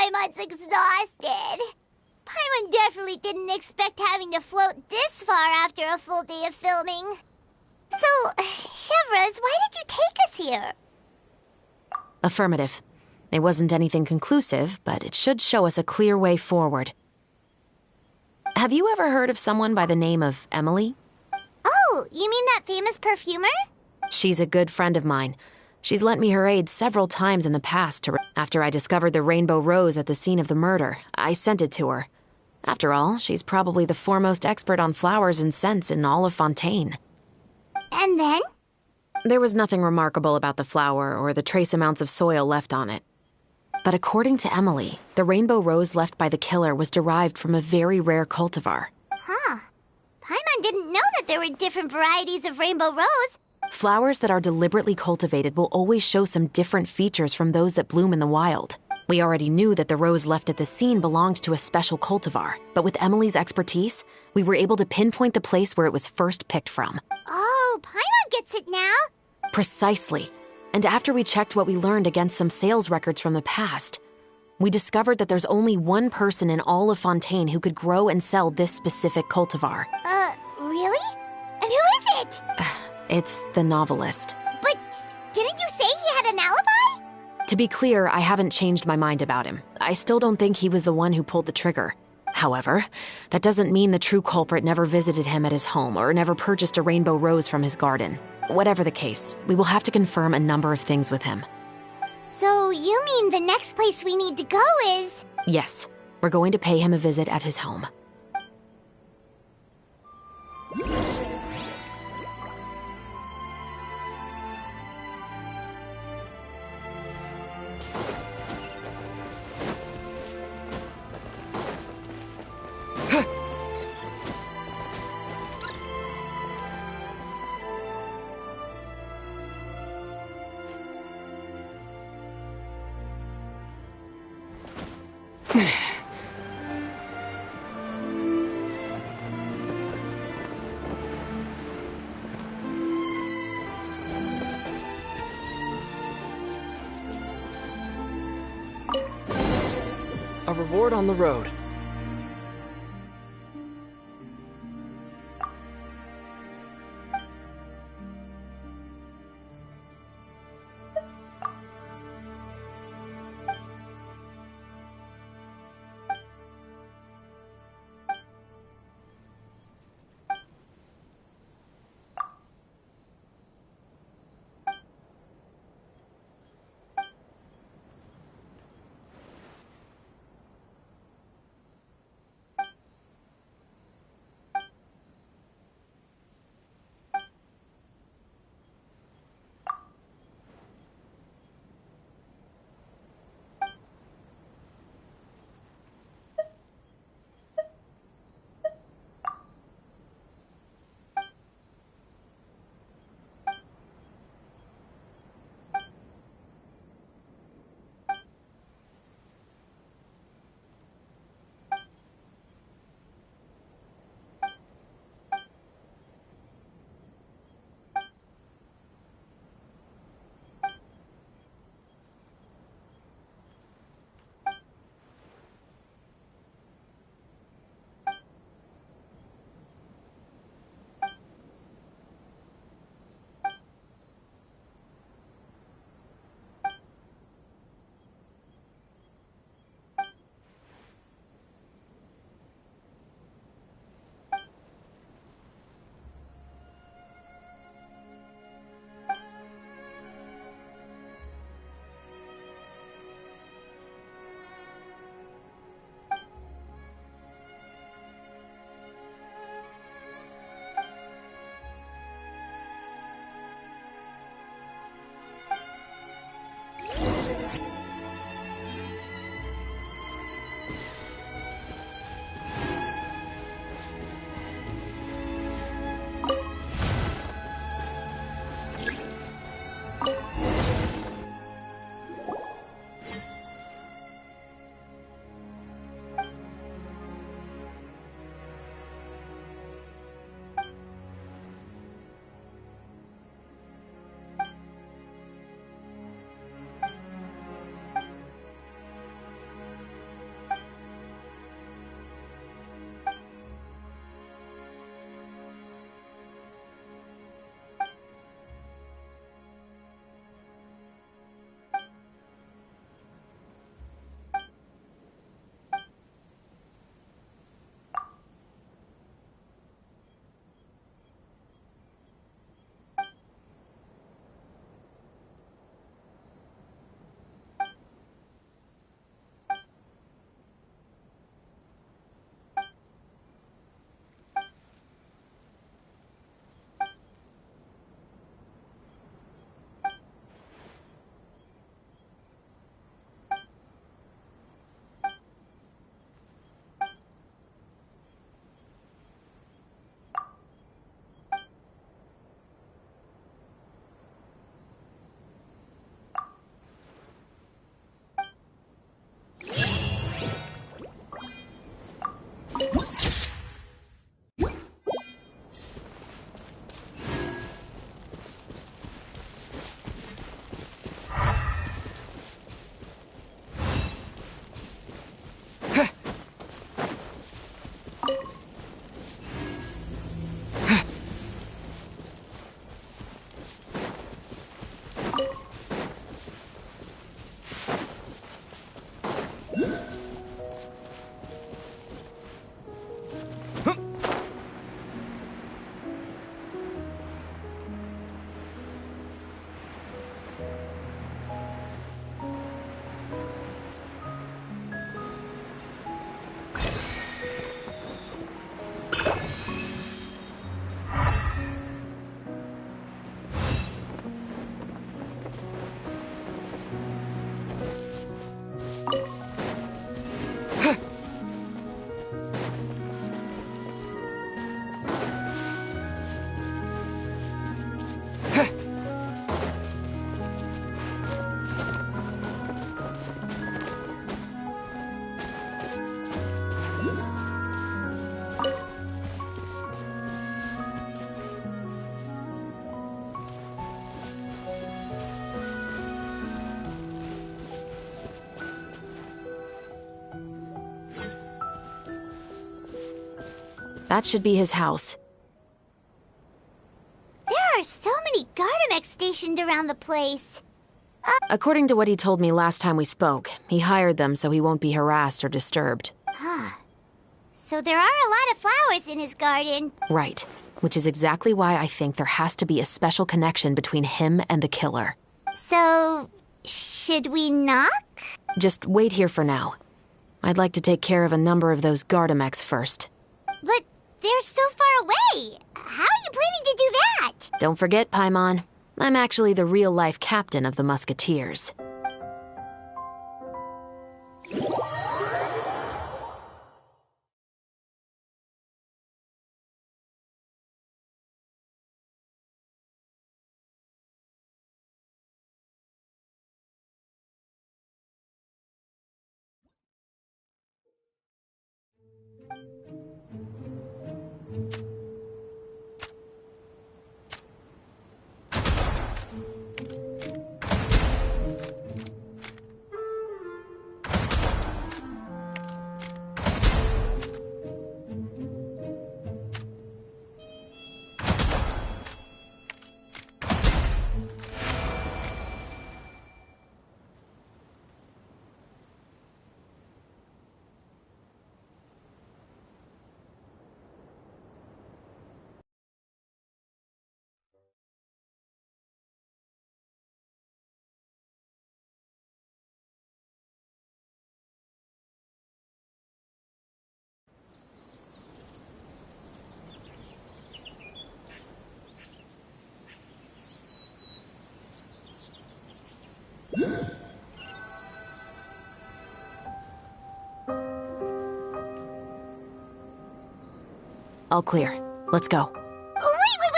Paimon's exhausted. Paimon definitely didn't expect having to float this far after a full day of filming. So, Chevres, why did you take us here? Affirmative. It wasn't anything conclusive, but it should show us a clear way forward. Have you ever heard of someone by the name of Emily? Oh, you mean that famous perfumer? She's a good friend of mine. She's lent me her aid several times in the past. After I discovered the rainbow rose at the scene of the murder, I sent it to her. After all, she's probably the foremost expert on flowers and scents in all of Fontaine. And then? There was nothing remarkable about the flower or the trace amounts of soil left on it. But according to Emily, the rainbow rose left by the killer was derived from a very rare cultivar. Huh. Paimon didn't know that there were different varieties of rainbow rose. Flowers that are deliberately cultivated will always show some different features from those that bloom in the wild. We already knew that the rose left at the scene belonged to a special cultivar, but with Emily's expertise, we were able to pinpoint the place where it was first picked from. Oh, Paimon gets it now? Precisely. And after we checked what we learned against some sales records from the past, we discovered that there's only one person in all of Fontaine who could grow and sell this specific cultivar. Really? And who is it? It's the novelist. But didn't you say he had an alibi? To be clear, I haven't changed my mind about him. I still don't think he was the one who pulled the trigger. However, that doesn't mean the true culprit never visited him at his home or never purchased a rainbow rose from his garden. Whatever the case, we will have to confirm a number of things with him. So you mean the next place we need to go is... Yes, we're going to pay him a visit at his home. A reward on the road. That should be his house. There are so many Gardamex stationed around the place. According to what he told me last time we spoke, he hired them so he won't be harassed or disturbed. So there are a lot of flowers in his garden. Right. Which is exactly why I think there has to be a special connection between him and the killer. So, should we knock? Just wait here for now. I'd like to take care of a number of those Gardamex first. But they're so far away. How are you planning to do that? Don't forget, Paimon. I'm actually the real-life captain of the Musketeers. All clear. Let's go.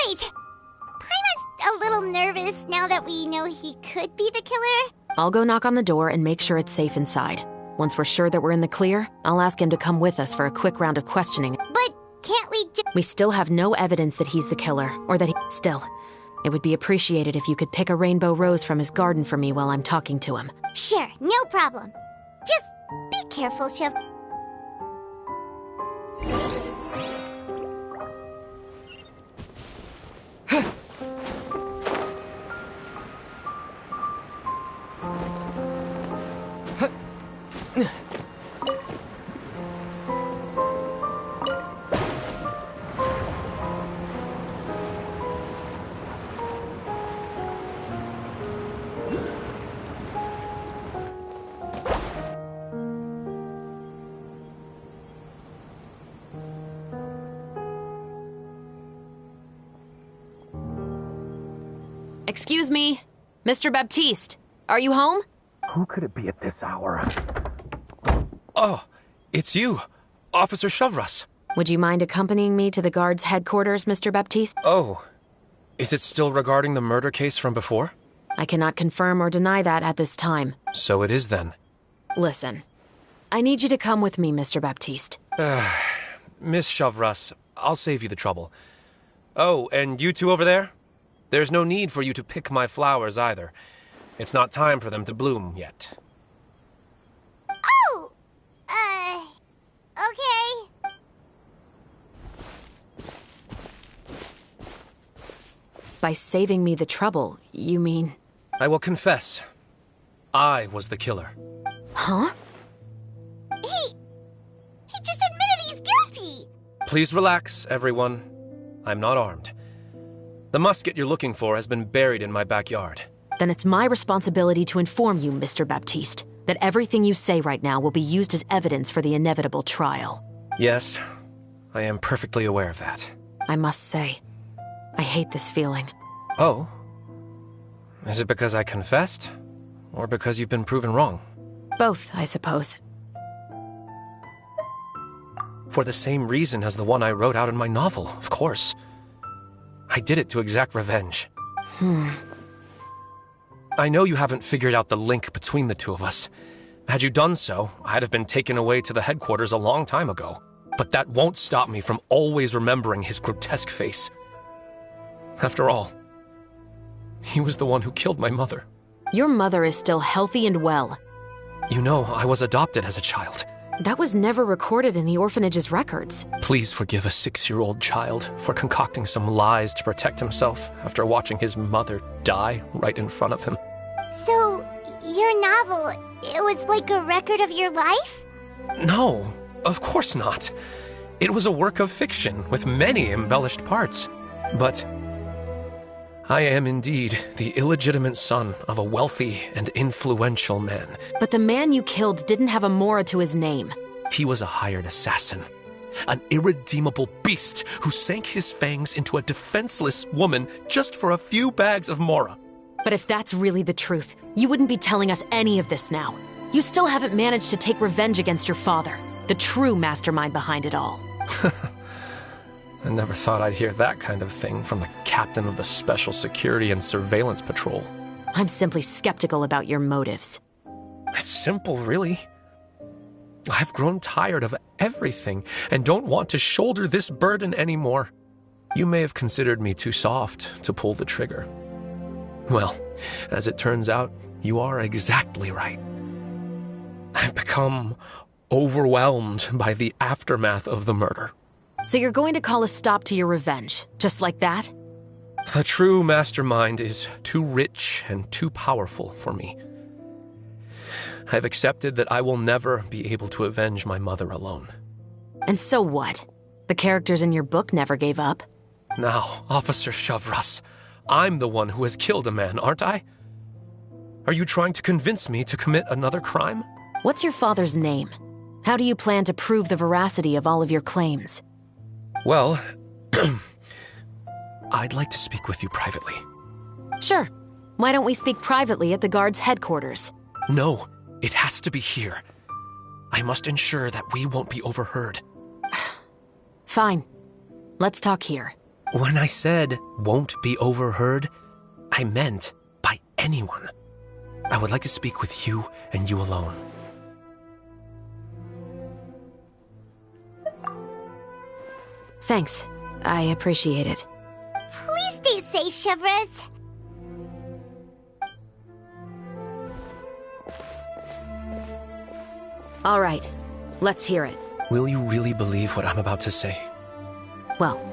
Wait! Paimon's a little nervous now that we know he could be the killer. I'll go knock on the door and make sure it's safe inside. Once we're sure that we're in the clear, I'll ask him to come with us for a quick round of questioning. But can't we We still have no evidence that he's the killer, or that he... Still, it would be appreciated if you could pick a rainbow rose from his garden for me while I'm talking to him. Sure, no problem. Just be careful, Chef. Excuse me, Mr. Baptiste, are you home? Who could it be at this hour? Oh, it's you, Officer Shavras. Would you mind accompanying me to the guard's headquarters, Mr. Baptiste? Oh, is it still regarding the murder case from before? I cannot confirm or deny that at this time. So it is then. Listen, I need you to come with me, Mr. Baptiste. Miss Shavras, I'll save you the trouble. Oh, and you two over there? There's no need for you to pick my flowers either. It's not time for them to bloom yet. Oh! Okay. By saving me the trouble, you mean... I will confess. I was the killer. Huh? He just admitted he's guilty! Please relax, everyone. I'm not armed. The musket you're looking for has been buried in my backyard. Then it's my responsibility to inform you, Mr. Baptiste, that everything you say right now will be used as evidence for the inevitable trial. Yes, I am perfectly aware of that. I must say, I hate this feeling. Oh? Is it because I confessed? Or because you've been proven wrong? Both, I suppose. For the same reason as the one I wrote out in my novel, of course. I did it to exact revenge. I know you haven't figured out the link between the two of us. Had you done so, I'd have been taken away to the headquarters a long time ago. But that won't stop me from always remembering his grotesque face. After all, he was the one who killed my mother. Your mother is still healthy and well. You know, I was adopted as a child. That was never recorded in the orphanage's records. Please forgive a 6-year-old child for concocting some lies to protect himself after watching his mother die right in front of him. So, your novel, it was like a record of your life? No, of course not. It was a work of fiction with many embellished parts. But I am indeed the illegitimate son of a wealthy and influential man. But the man you killed didn't have a Mora to his name. He was a hired assassin. An irredeemable beast who sank his fangs into a defenseless woman just for a few bags of Mora. But if that's really the truth, you wouldn't be telling us any of this now. You still haven't managed to take revenge against your father, the true mastermind behind it all. I never thought I'd hear that kind of thing from the captain of the Special Security and Surveillance Patrol. I'm simply skeptical about your motives. It's simple, really. I've grown tired of everything and don't want to shoulder this burden anymore. You may have considered me too soft to pull the trigger. Well, as it turns out, you are exactly right. I've become overwhelmed by the aftermath of the murder. So you're going to call a stop to your revenge, just like that? The true mastermind is too rich and too powerful for me. I've accepted that I will never be able to avenge my mother alone. And so what? The characters in your book never gave up. Now, Officer Shavras, I'm the one who has killed a man, aren't I? Are you trying to convince me to commit another crime? What's your father's name? How do you plan to prove the veracity of all of your claims? Well, I'd like to speak with you privately. Sure. Why don't we speak privately at the guard's headquarters? No, it has to be here. I must ensure that we won't be overheard. Fine. Let's talk here. When I said won't be overheard, I meant by anyone. I would like to speak with you and you alone. Thanks. I appreciate it. Please stay safe, Shavras. All right. Let's hear it. Will you really believe what I'm about to say? Well,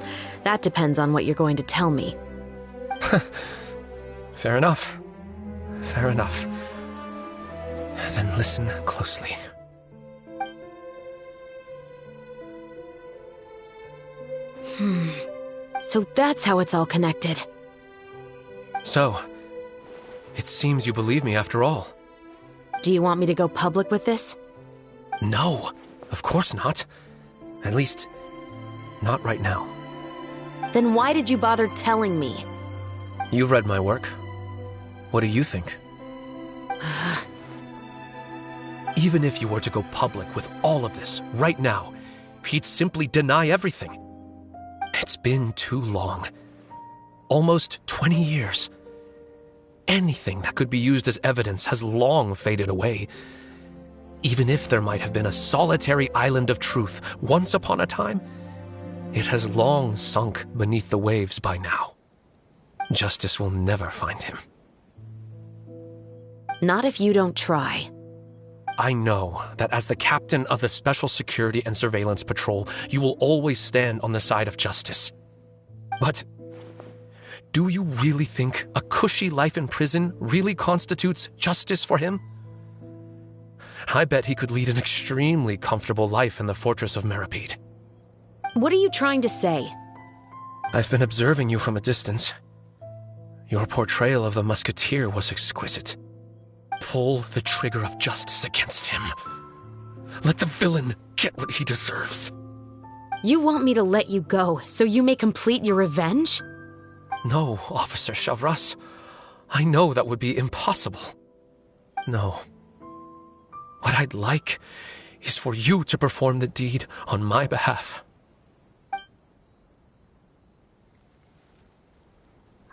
that depends on what you're going to tell me. Fair enough. Fair enough. Then listen closely. So that's how it's all connected. So, it seems you believe me after all. Do you want me to go public with this? No, of course not. At least, not right now. Then why did you bother telling me? You've read my work. What do you think? Even if you were to go public with all of this right now, he'd simply deny everything. It's been too long. Almost 20 years. Anything that could be used as evidence has long faded away. Even if there might have been a solitary island of truth once upon a time, it has long sunk beneath the waves by now. Justice will never find him. Not if you don't try. I know that as the captain of the Special Security and Surveillance Patrol, you will always stand on the side of justice. But do you really think a cushy life in prison really constitutes justice for him? I bet he could lead an extremely comfortable life in the fortress of Meripede. What are you trying to say? I've been observing you from a distance. Your portrayal of the musketeer was exquisite. Pull the trigger of justice against him. Let the villain get what he deserves. You want me to let you go so you may complete your revenge? No, Officer Shavras. I know that would be impossible. No. What I'd like is for you to perform the deed on my behalf.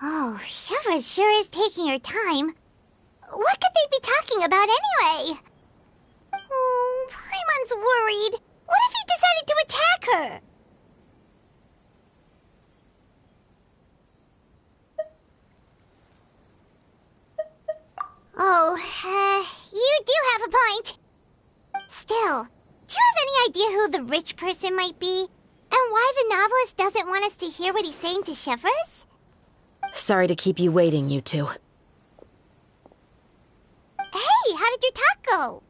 Oh, Chevra sure is taking her time. What could they be talking about anyway? Oh, Paimon's worried. What if he decided to attack her? Oh, you do have a point. Still, do you have any idea who the rich person might be? And why the novelist doesn't want us to hear what he's saying to Chevra's? Sorry to keep you waiting, you two. Hey, how did your talk go?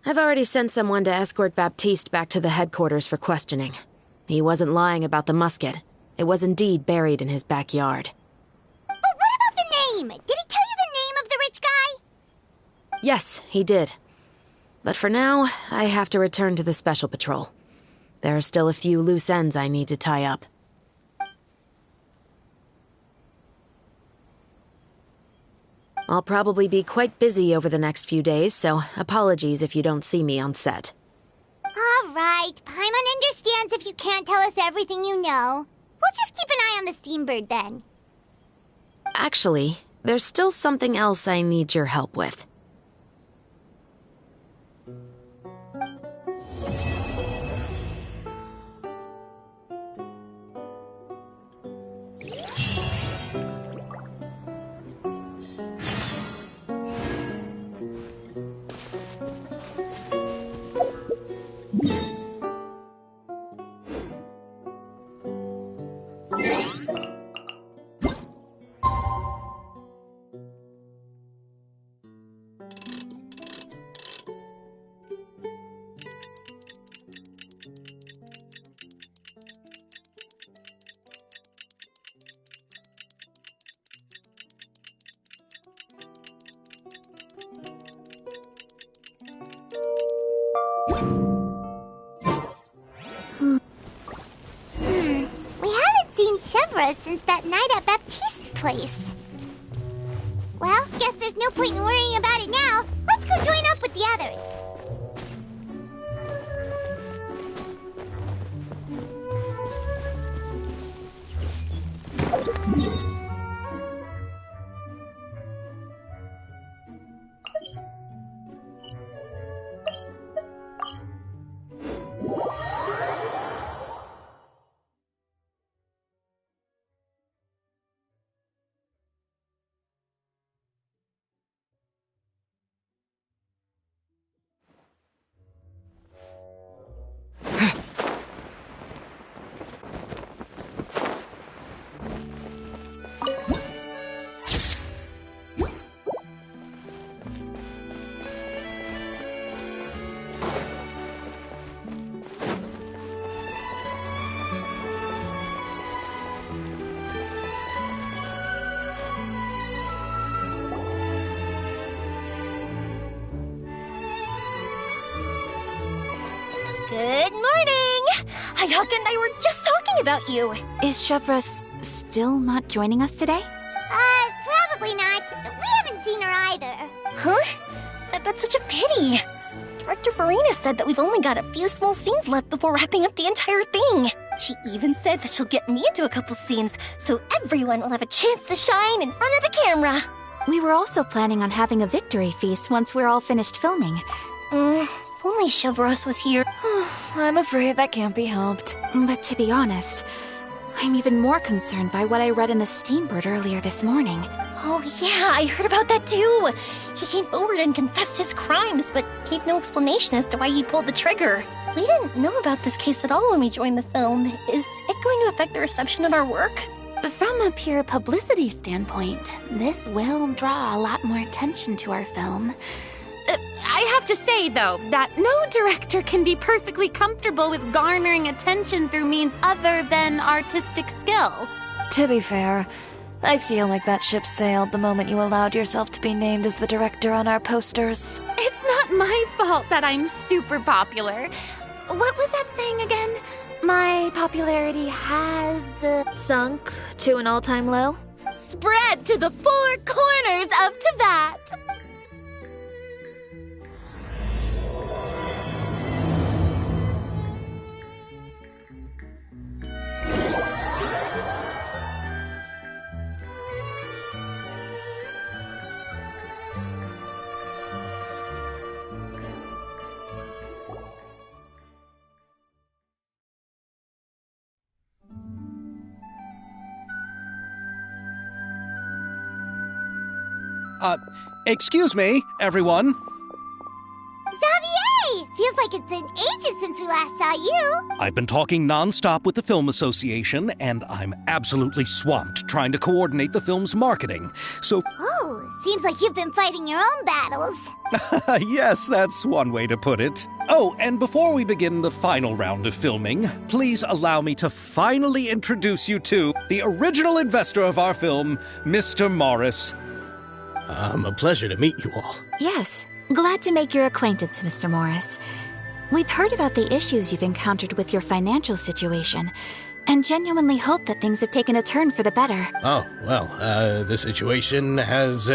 I've already sent someone to escort Baptiste back to the headquarters for questioning. He wasn't lying about the musket. It was indeed buried in his backyard. But what about the name? Did he tell you the name of the rich guy? Yes, he did. But for now, I have to return to the Special Patrol. There are still a few loose ends I need to tie up. I'll probably be quite busy over the next few days, so apologies if you don't see me on set. All right, Paimon understands if you can't tell us everything you know. We'll just keep an eye on the Steambird then. Actually, there's still something else I need your help with. We haven't seen Chevra since that night at Baptiste's place. Well, guess there's no point in worrying about it now. Let's go join up with the others. Good morning! HAHAHAAH and I were just talking about you. Is Chevra still not joining us today? Probably not. We haven't seen her either. Huh? That's such a pity. Director Farina said that we've only got a few small scenes left before wrapping up the entire thing. She even said that she'll get me into a couple scenes, so everyone will have a chance to shine in front of the camera. We were also planning on having a victory feast once we're all finished filming. If only Chevros was here. I'm afraid that can't be helped. But to be honest, I'm even more concerned by what I read in the Steambird earlier this morning. Oh yeah, I heard about that too. He came forward and confessed his crimes, but gave no explanation as to why he pulled the trigger. We didn't know about this case at all when we joined the film. Is it going to affect the reception of our work? From a pure publicity standpoint, this will draw a lot more attention to our film. I have to say, though, that no director can be perfectly comfortable with garnering attention through means other than artistic skill. To be fair, I feel like that ship sailed the moment you allowed yourself to be named as the director on our posters. It's not my fault that I'm super popular. What was that saying again? My popularity has... Sunk to an all-time low? spread to the four corners of Teyvat. Excuse me, everyone. Xavier! Feels like it's been ages since we last saw you. I've been talking non-stop with the Film Association, and I'm absolutely swamped trying to coordinate the film's marketing. So, Oh, seems like you've been fighting your own battles. yes, that's one way to put it. Oh, and before we begin the final round of filming, please allow me to finally introduce you to the original investor of our film, Mr. Morris. A pleasure to meet you all. Yes, glad to make your acquaintance, Mr. Morris. We've heard about the issues you've encountered with your financial situation, and genuinely hope that things have taken a turn for the better. Oh, well, the situation has,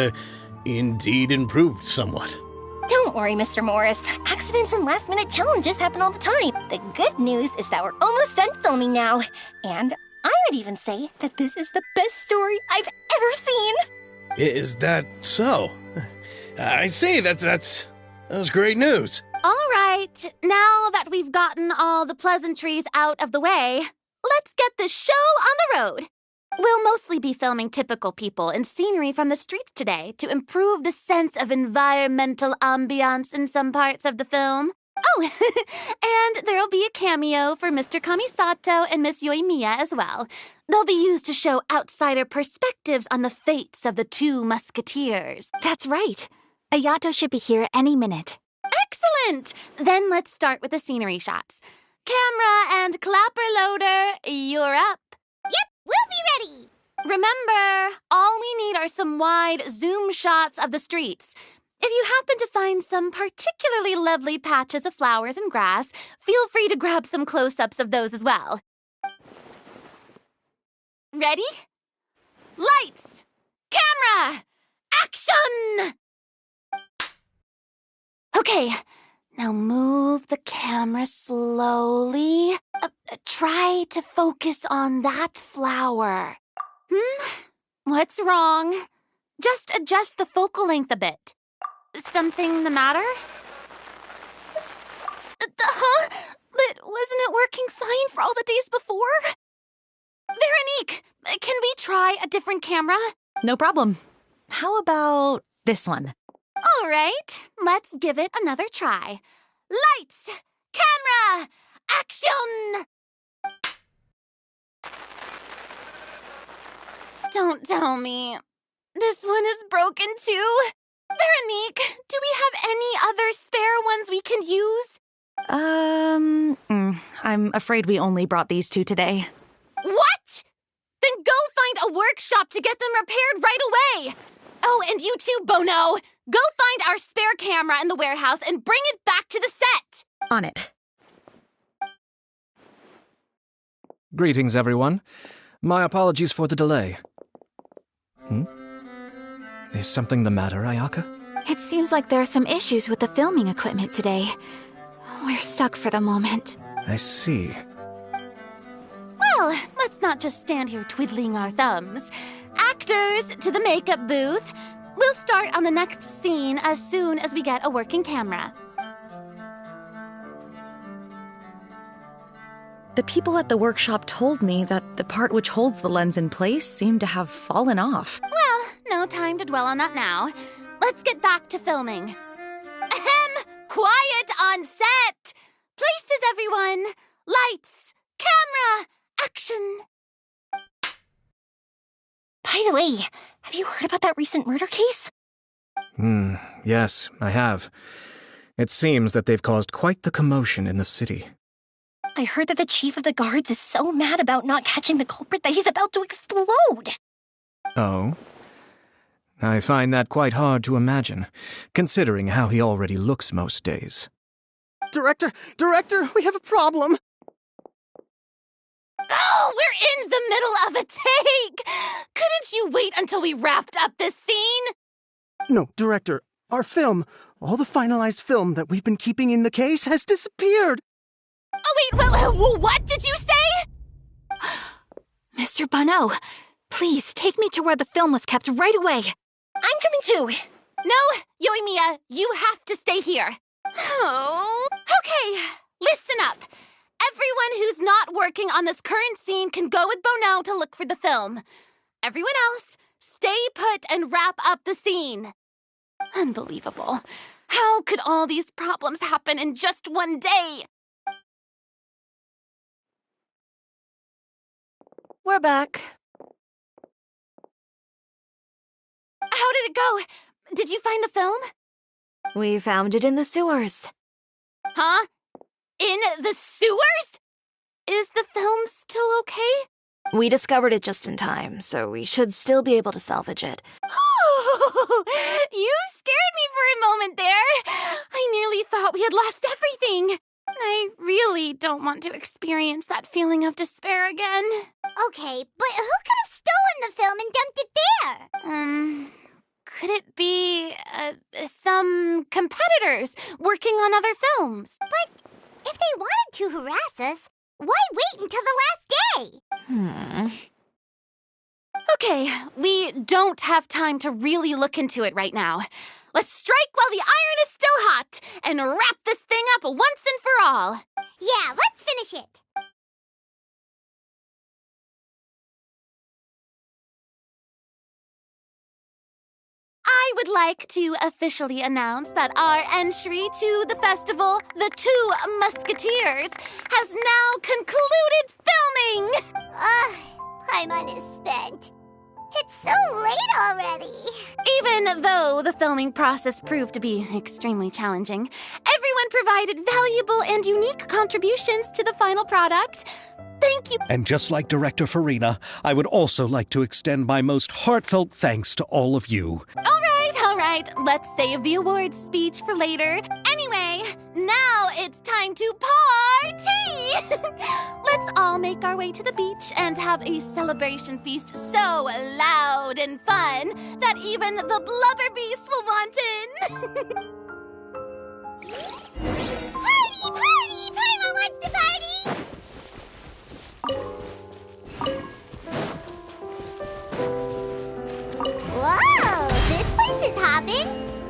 indeed improved somewhat. Don't worry, Mr. Morris. Accidents and last-minute challenges happen all the time. The good news is that we're almost done filming now. And I would even say that this is the best story I've ever seen. Is that so? I see, that's great news. All right, now that we've gotten all the pleasantries out of the way, let's get this show on the road. We'll mostly be filming typical people and scenery from the streets today to improve the sense of environmental ambiance in some parts of the film. Oh, and there'll be a cameo for Mr. Kamisato and Miss Yoimiya as well. They'll be used to show outsider perspectives on the fates of the two musketeers. That's right. Ayato should be here any minute. Excellent! Then let's start with the scenery shots. Camera and clapper loader, you're up. Yep, we'll be ready. Remember, all we need are some wide zoom shots of the streets. If you happen to find some particularly lovely patches of flowers and grass, feel free to grab some close-ups of those as well. Ready? Lights! Camera! Action! Okay, now move the camera slowly. Try to focus on that flower. What's wrong? Just adjust the focal length a bit. Something the matter? But wasn't it working fine for all the days before? Veronique, can we try a different camera? No problem. How about this one? All right, let's give it another try. Lights! Camera! Action! Don't tell me. This one is broken too. Veronique, do we have any other spare ones we can use? I'm afraid we only brought these two today. What? Then go find a workshop to get them repaired right away. Oh, and you too, Bono. Go find our spare camera in the warehouse and bring it back to the set. On it. Greetings, everyone. My apologies for the delay. Is something the matter, Ayaka? It seems like there are some issues with the filming equipment today. We're stuck for the moment. I see. Well, let's not just stand here twiddling our thumbs. Actors, to the makeup booth. We'll start on the next scene as soon as we get a working camera. The people at the workshop told me that the part which holds the lens in place seemed to have fallen off. Well, no time to dwell on that now. Let's get back to filming. Ahem! Quiet on set! Places, everyone! Lights! Camera! Action! By the way, have you heard about that recent murder case? Yes, I have. It seems that they've caused quite the commotion in the city. I heard that the chief of the guards is so mad about not catching the culprit that he's about to explode. Oh? I find that quite hard to imagine, considering how he already looks most days. Director, we have a problem. Oh, we're in the middle of a take! Couldn't you wait until we wrapped up this scene? No, Director, our film, all the finalized film that we've been keeping in the case has disappeared. Oh, wait, what did you say? Mr. Bonneau, please take me to where the film was kept right away. I'm coming too. No, Yoimiya, you have to stay here. Oh, okay, listen up. Everyone who's not working on this current scene can go with Bonneau to look for the film. Everyone else, stay put and wrap up the scene. Unbelievable. How could all these problems happen in just one day? We're back. How did it go? Did you find the film? We found it in the sewers. Huh? In the sewers? Is the film still okay? We discovered it just in time, so we should still be able to salvage it. Oh, you scared me for a moment there. I nearly thought we had lost everything. I really don't want to experience that feeling of despair again. Okay, but who could have stolen the film and dumped it there? Could it be, some competitors working on other films? But if they wanted to harass us, why wait until the last day? Okay, we don't have time to really look into it right now. Let's strike while the iron is still hot and wrap this thing up once and for all. Yeah, let's finish it. I would like to officially announce that our entry to the festival, The Two Musketeers, has now concluded filming! Paimon is spent. It's so late already. Even though the filming process proved to be extremely challenging, everyone provided valuable and unique contributions to the final product. Thank you. And just like Director Farina, I would also like to extend my most heartfelt thanks to all of you. All right. Let's save the awards speech for later. Anyway, now it's time to party! Let's all make our way to the beach and have a celebration feast so loud and fun that even the blubber beast will want in. Party! Paimon wants to party! Whoa, this place is hopping.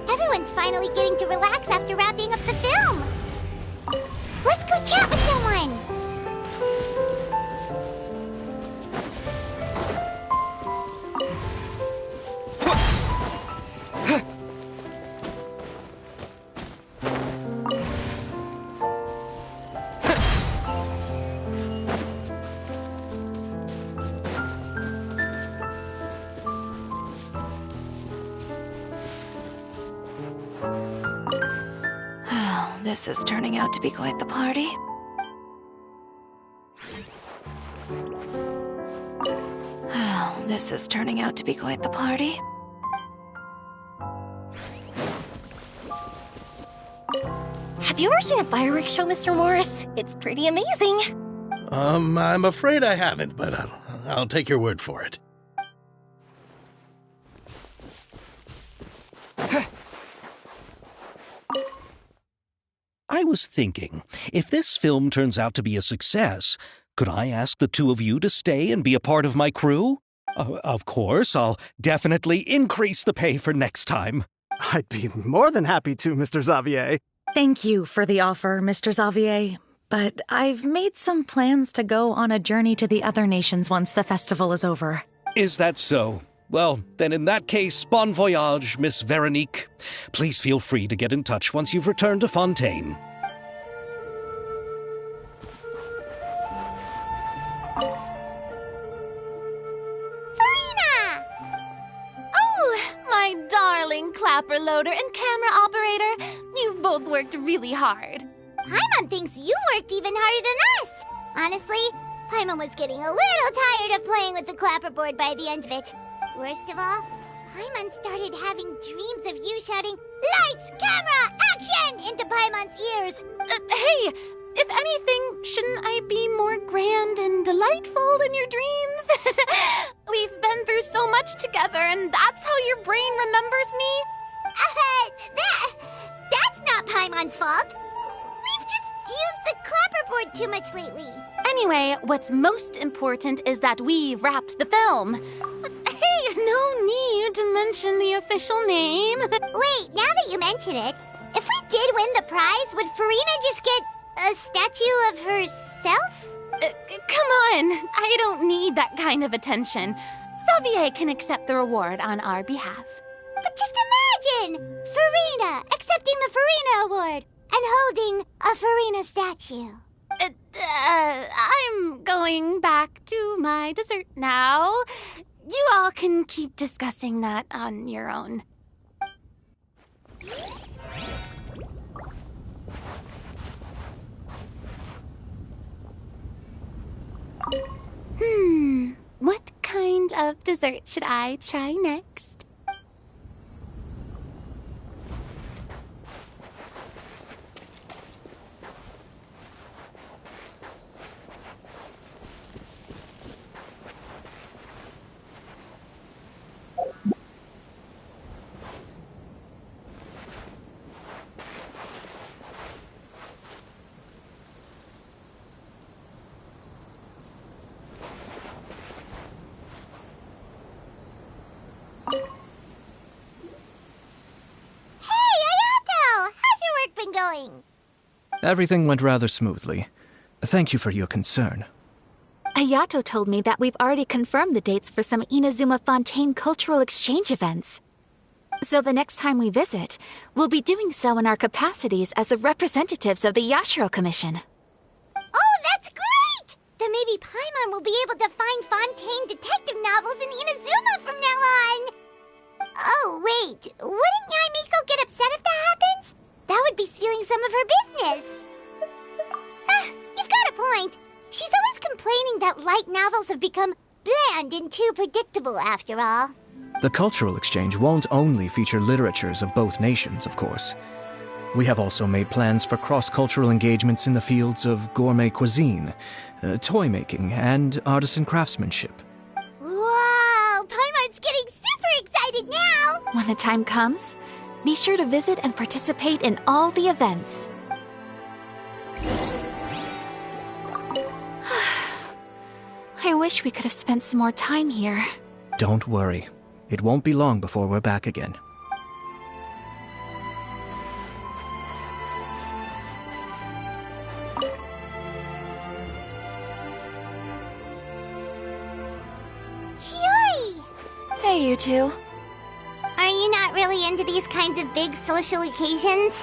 Everyone's finally getting to relax after wrapping up the film. Let's go chat with someone. This is turning out to be quite the party. This is turning out to be quite the party. Have you ever seen a fireworks show, Mr. Morris? It's pretty amazing. I'm afraid I haven't, but I'll take your word for it. I was thinking, if this film turns out to be a success, could I ask the two of you to stay and be a part of my crew? Of course, I'll definitely increase the pay for next time. I'd be more than happy to, Mr. Xavier. Thank you for the offer, Mr. Xavier. But I've made some plans to go on a journey to the other nations once the festival is over. Is that so? Well, then in that case, bon voyage, Miss Veronique. Please feel free to get in touch once you've returned to Fontaine. Farina! Oh, my darling clapper loader and camera operator. You've both worked really hard. Paimon thinks you worked even harder than us. Honestly, Paimon was getting a little tired of playing with the clapperboard by the end of it. Worst of all, Paimon started having dreams of you shouting, "Lights, camera, action!" into Paimon's ears. Hey, If anything, shouldn't I be more grand and delightful in your dreams? We've been through so much together, and that's how your brain remembers me? That's not Paimon's fault. We've just used the clapperboard too much lately. Anyway, what's most important is that we've wrapped the film. Hey, no need to mention the official name. Wait, now that you mention it, if we did win the prize, would Farina just get a statue of herself? Come on, I don't need that kind of attention. Xavier can accept the reward on our behalf. But just imagine! Farina accepting the Farina Award and holding a Farina statue. I'm going back to my dessert now. You all can keep discussing that on your own. What kind of dessert should I try next? Going? Everything went rather smoothly. Thank you for your concern. Ayato told me that we've already confirmed the dates for some Inazuma Fontaine cultural exchange events. So the next time we visit, we'll be doing so in our capacities as the representatives of the Yashiro Commission. Oh, that's great! Then maybe Paimon will be able to find Fontaine detective novels in Inazuma from now on. Oh, wait. Wouldn't Yaimiko get upset if that happens? That would be stealing some of her business. You've got a point. She's always complaining that light novels have become bland and too predictable after all. The cultural exchange won't only feature literatures of both nations, of course. We have also made plans for cross-cultural engagements in the fields of gourmet cuisine, toy making, and artisan craftsmanship. Wow! Paimon's getting super excited now! When the time comes, be sure to visit and participate in all the events. I wish we could have spent some more time here. Don't worry. It won't be long before we're back again. Chiori! Hey, you two. Are you not really into these kinds of big social occasions?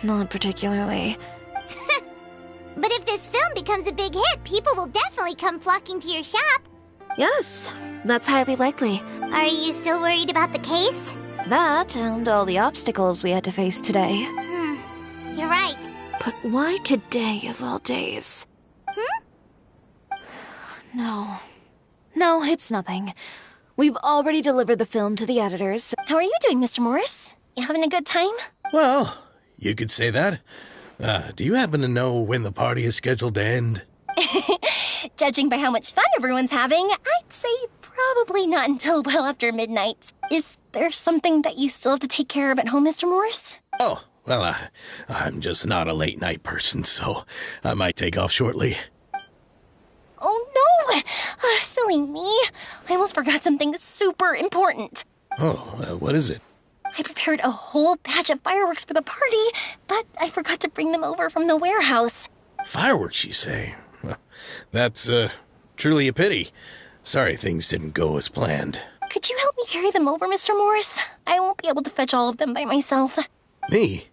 Not particularly. But if this film becomes a big hit, people will definitely come flocking to your shop. Yes, that's highly likely. Are you still worried about the case? That and all the obstacles we had to face today. You're right. But why today of all days? No, it's nothing. We've already delivered the film to the editors. How are you doing, Mr. Morris? You having a good time? Well, you could say that. Do you happen to know when the party is scheduled to end? Judging by how much fun everyone's having, I'd say probably not until well after midnight. Is there something that you still have to take care of at home, Mr. Morris? Oh, well, I'm just not a late-night person, so I might take off shortly. Oh, no! Silly me. I almost forgot something super important. Oh, what is it? I prepared a whole batch of fireworks for the party, but I forgot to bring them over from the warehouse. Fireworks, you say? Well, that's, truly a pity. Sorry things didn't go as planned. Could you help me carry them over, Mr. Morris? I won't be able to fetch all of them by myself. Me?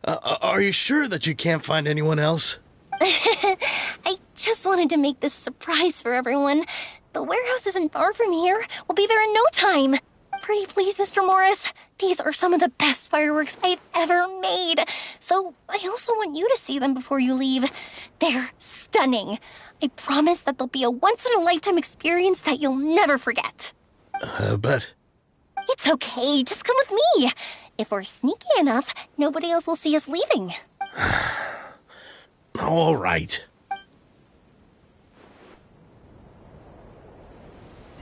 Are you sure that you can't find anyone else? I just wanted to make this a surprise for everyone. The warehouse isn't far from here. We'll be there in no time. Pretty please, Mr. Morris. These are some of the best fireworks I've ever made. So I also want you to see them before you leave. They're stunning. I promise that they'll be a once-in-a-lifetime experience that you'll never forget. But... It's okay. Just come with me. If we're sneaky enough, nobody else will see us leaving. All right.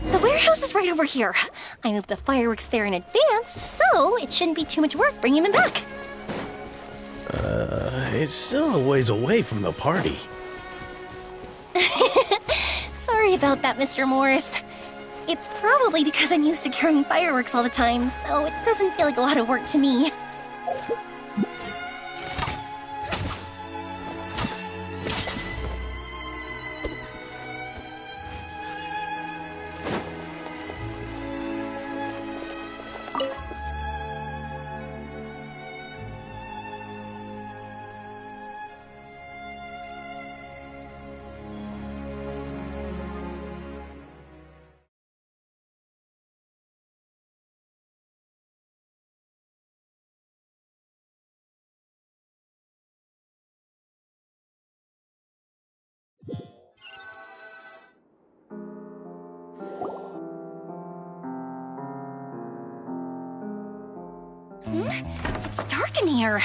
The warehouse is right over here. I moved the fireworks there in advance, so it shouldn't be too much work bringing them back. It's still a ways away from the party. Sorry about that, Mr. Morris. It's probably because I'm used to carrying fireworks all the time, so it doesn't feel like a lot of work to me. It's dark in here.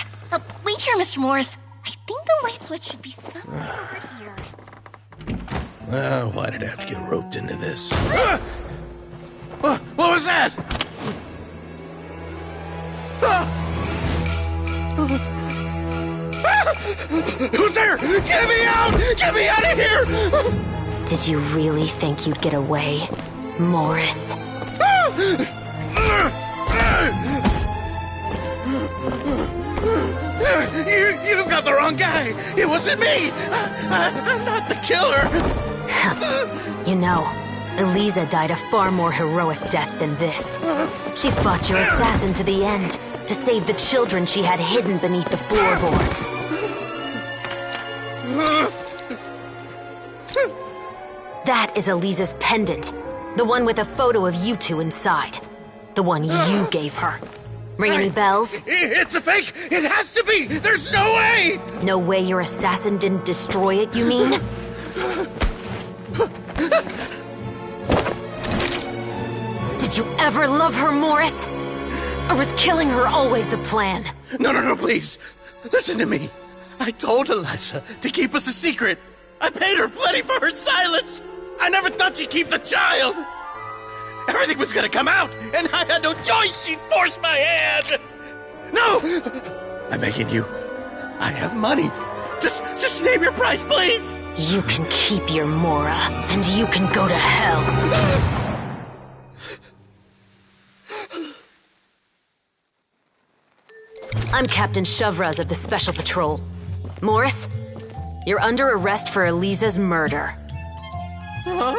Wait here, Mr. Morris. I think the light switch should be somewhere over here. Why did I have to get roped into this? What was that? Who's there? Get me out! Get me out of here! Did you really think you'd get away, Morris? You've got the wrong guy. It wasn't me. I'm not the killer. You know, Eliza died a far more heroic death than this. She fought your assassin to the end, to save the children she had hidden beneath the floorboards. That is Eliza's pendant. The one with a photo of you two inside. The one you gave her. Ring any bells? It's a fake! It has to be! There's no way! No way your assassin didn't destroy it, you mean? Did you ever love her, Morris? Or was killing her always the plan? No, please. Listen to me. I told Eliza to keep us a secret. I paid her plenty for her silence. I never thought she'd keep the child. Everything was gonna come out, and I had no choice. She'd force my hand. No! I'm begging you. I have money. Just name your price, please. You can keep your Mora, and you can go to hell. I'm Captain Shavraz of the Special Patrol. Morris, you're under arrest for Eliza's murder. Huh?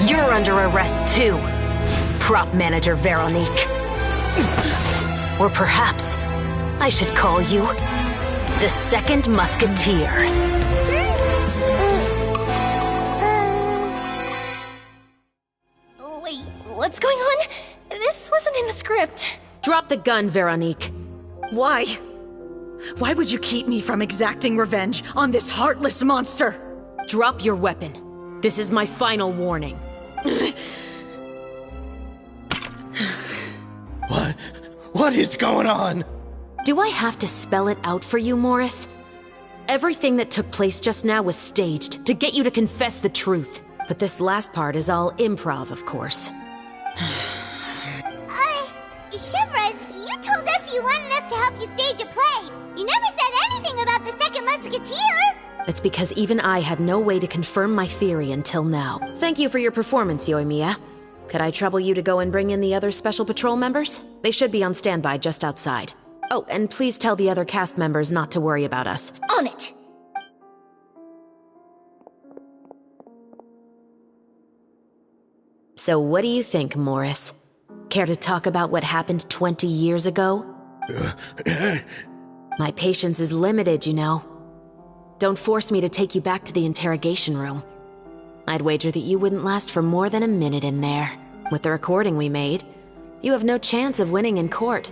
You're under arrest too, Prop Manager Veronique. Or perhaps I should call you the Second Musketeer. Wait, what's going on? This wasn't in the script. Drop the gun, Veronique. Why? Why would you keep me from exacting revenge on this heartless monster? Drop your weapon. This is my final warning. What is going on? Do I have to spell it out for you, Morris? Everything that took place just now was staged to get you to confess the truth. But this last part is all improv, of course. Shavraz, you told us you wanted us to help you stage a play. You never said anything about the Second Musketeer. It's because even I had no way to confirm my theory until now. Thank you for your performance, Yoimiya. Could I trouble you to go and bring in the other Special Patrol members? They should be on standby just outside. Oh, and please tell the other cast members not to worry about us. On it! So what do you think, Morris? Care to talk about what happened 20 years ago? My patience is limited, you know. Don't force me to take you back to the interrogation room. I'd wager that you wouldn't last for more than a minute in there. With the recording we made, you have no chance of winning in court.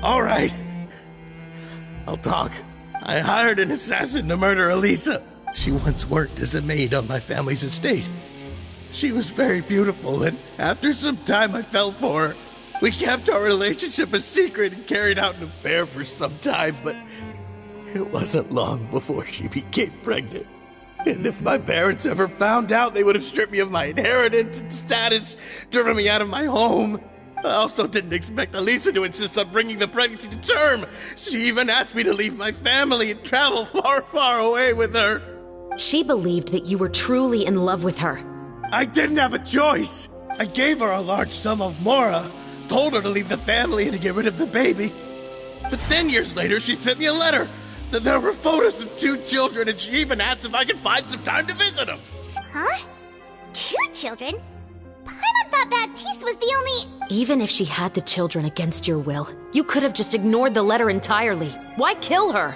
All right. I'll talk. I hired an assassin to murder Elisa. She once worked as a maid on my family's estate. She was very beautiful, and after some time I fell for her. We kept our relationship a secret and carried out an affair for some time, but it wasn't long before she became pregnant. And if my parents ever found out, they would have stripped me of my inheritance and status, driven me out of my home. I also didn't expect Elisa to insist on bringing the pregnancy to term. She even asked me to leave my family and travel far, far away with her. She believed that you were truly in love with her. I didn't have a choice. I gave her a large sum of mora, told her to leave the family and to get rid of the baby. But then years later, she sent me a letter. There were photos of 2 children, and she even asked if I could find some time to visit them. Huh? 2 children? Paimon thought Baptiste was the only... Even if she had the children against your will, you could have just ignored the letter entirely. Why kill her?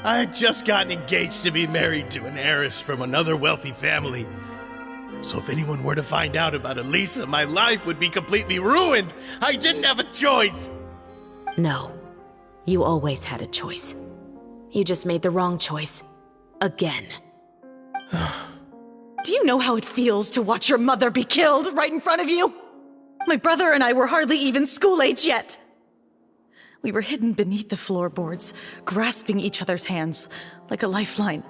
I had just gotten engaged to be married to an heiress from another wealthy family. So if anyone were to find out about Elisa, my life would be completely ruined. I didn't have a choice. No. You always had a choice. You just made the wrong choice. Again. Do you know how it feels to watch your mother be killed right in front of you? My brother and I were hardly even school age yet. We were hidden beneath the floorboards, grasping each other's hands like a lifeline.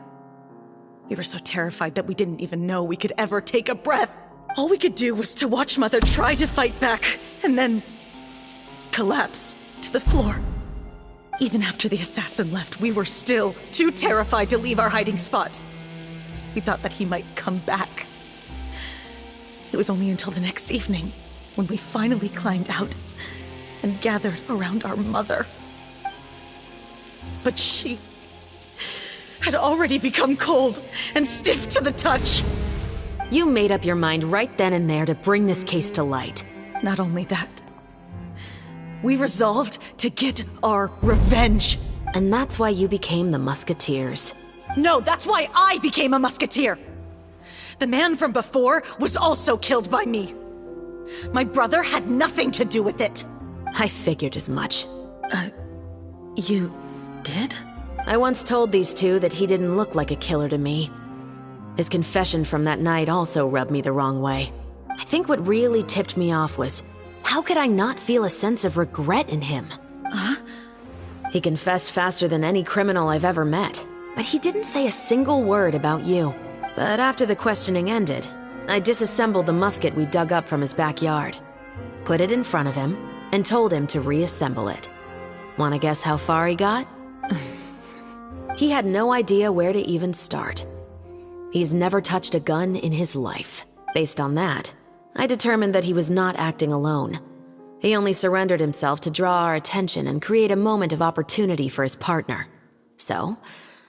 We were so terrified that we didn't even know we could ever take a breath. All we could do was to watch Mother try to fight back, and then collapse to the floor. Even after the assassin left, we were still too terrified to leave our hiding spot. We thought that he might come back. It was only until the next evening when we finally climbed out and gathered around our mother. But she had already become cold and stiff to the touch. You made up your mind right then and there to bring this case to light. Not only that, we resolved to get our revenge. And that's why you became the Musketeers. No, that's why I became a Musketeer. The man from before was also killed by me. My brother had nothing to do with it. I figured as much. You did? I once told these 2 that he didn't look like a killer to me. His confession from that night also rubbed me the wrong way. I think what really tipped me off was, how could I not feel a sense of regret in him? He confessed faster than any criminal I've ever met, but he didn't say a single word about you. But after the questioning ended, I disassembled the musket we dug up from his backyard, put it in front of him, and told him to reassemble it. Wanna guess how far he got? He had no idea where to even start. He's never touched a gun in his life. Based on that, I determined that he was not acting alone. He only surrendered himself to draw our attention and create a moment of opportunity for his partner. So,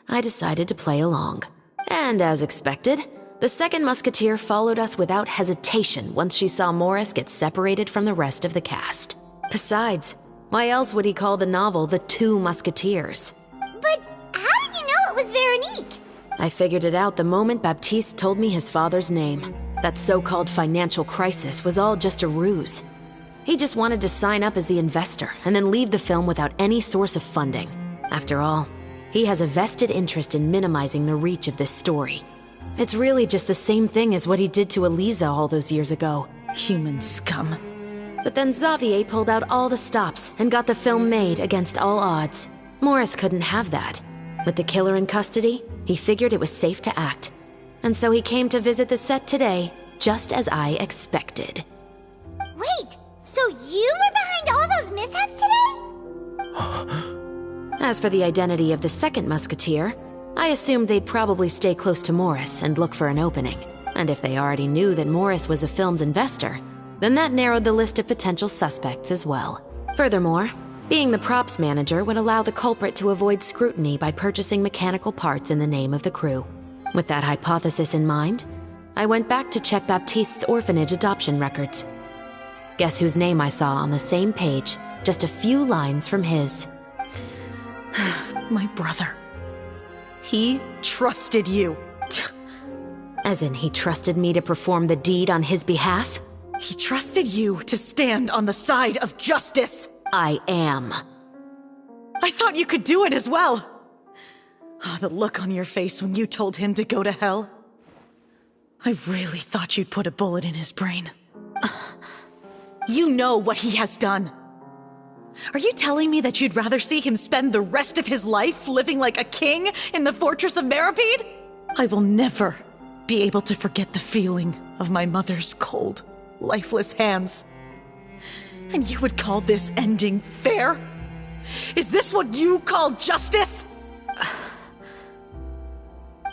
I decided to play along. And as expected, the second musketeer followed us without hesitation once she saw Morris get separated from the rest of the cast. Besides, why else would he call the novel The 2 Musketeers? But how did you know it was Veronique? I figured it out the moment Baptiste told me his father's name. That so-called financial crisis was all just a ruse. He just wanted to sign up as the investor and then leave the film without any source of funding. After all, he has a vested interest in minimizing the reach of this story. It's really just the same thing as what he did to Elisa all those years ago. Human scum. But then Xavier pulled out all the stops and got the film made against all odds. Morris couldn't have that. With the killer in custody, he figured it was safe to act. And so he came to visit the set today, just as I expected. Wait, so you were behind all those mishaps today? As for the identity of the second musketeer, I assumed they'd probably stay close to Morris and look for an opening. And if they already knew that Morris was the film's investor, then that narrowed the list of potential suspects as well. Furthermore, being the props manager would allow the culprit to avoid scrutiny by purchasing mechanical parts in the name of the crew. With that hypothesis in mind, I went back to check Baptiste's orphanage adoption records. Guess whose name I saw on the same page, just a few lines from his. My brother. He trusted you. As in, he trusted me to perform the deed on his behalf? He trusted you to stand on the side of justice. I am. I thought you could do it as well. Oh, the look on your face when you told him to go to hell. I really thought you'd put a bullet in his brain. You know what he has done. Are you telling me that you'd rather see him spend the rest of his life living like a king in the fortress of Meripede? I will never be able to forget the feeling of my mother's cold, lifeless hands. And you would call this ending fair? Is this what you call justice?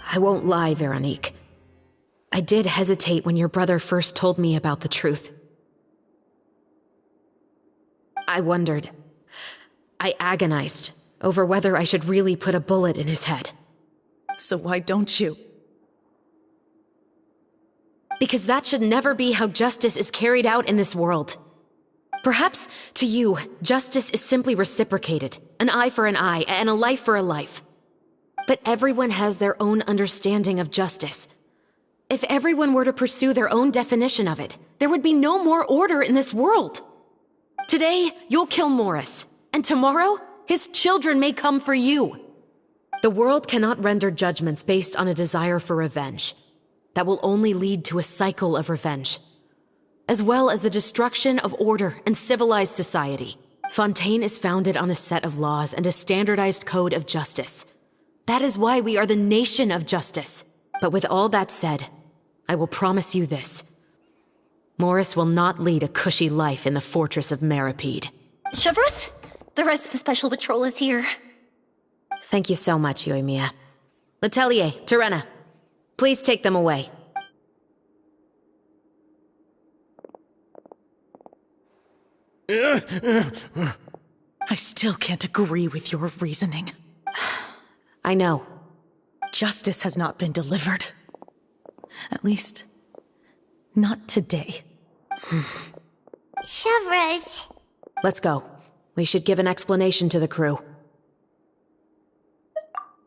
I won't lie, Veronique. I did hesitate when your brother first told me about the truth. I wondered. I agonized over whether I should really put a bullet in his head. So why don't you? Because that should never be how justice is carried out in this world. Perhaps, to you, justice is simply reciprocated. An eye for an eye, and a life for a life. But everyone has their own understanding of justice. If everyone were to pursue their own definition of it, there would be no more order in this world. Today, you'll kill Morris, and tomorrow, his children may come for you. The world cannot render judgments based on a desire for revenge. That will only lead to a cycle of revenge, as well as the destruction of order and civilized society. Fontaine is founded on a set of laws and a standardized code of justice. That is why we are the nation of justice. But with all that said, I will promise you this. Morris will not lead a cushy life in the fortress of Meripede. Chevreuse, the rest of the special patrol is here. Thank you so much, Yoimiya. Letelier, Terena, please take them away. I still can't agree with your reasoning. I know. Justice has not been delivered. At least, not today. Chevreuse. Let's go. We should give an explanation to the crew.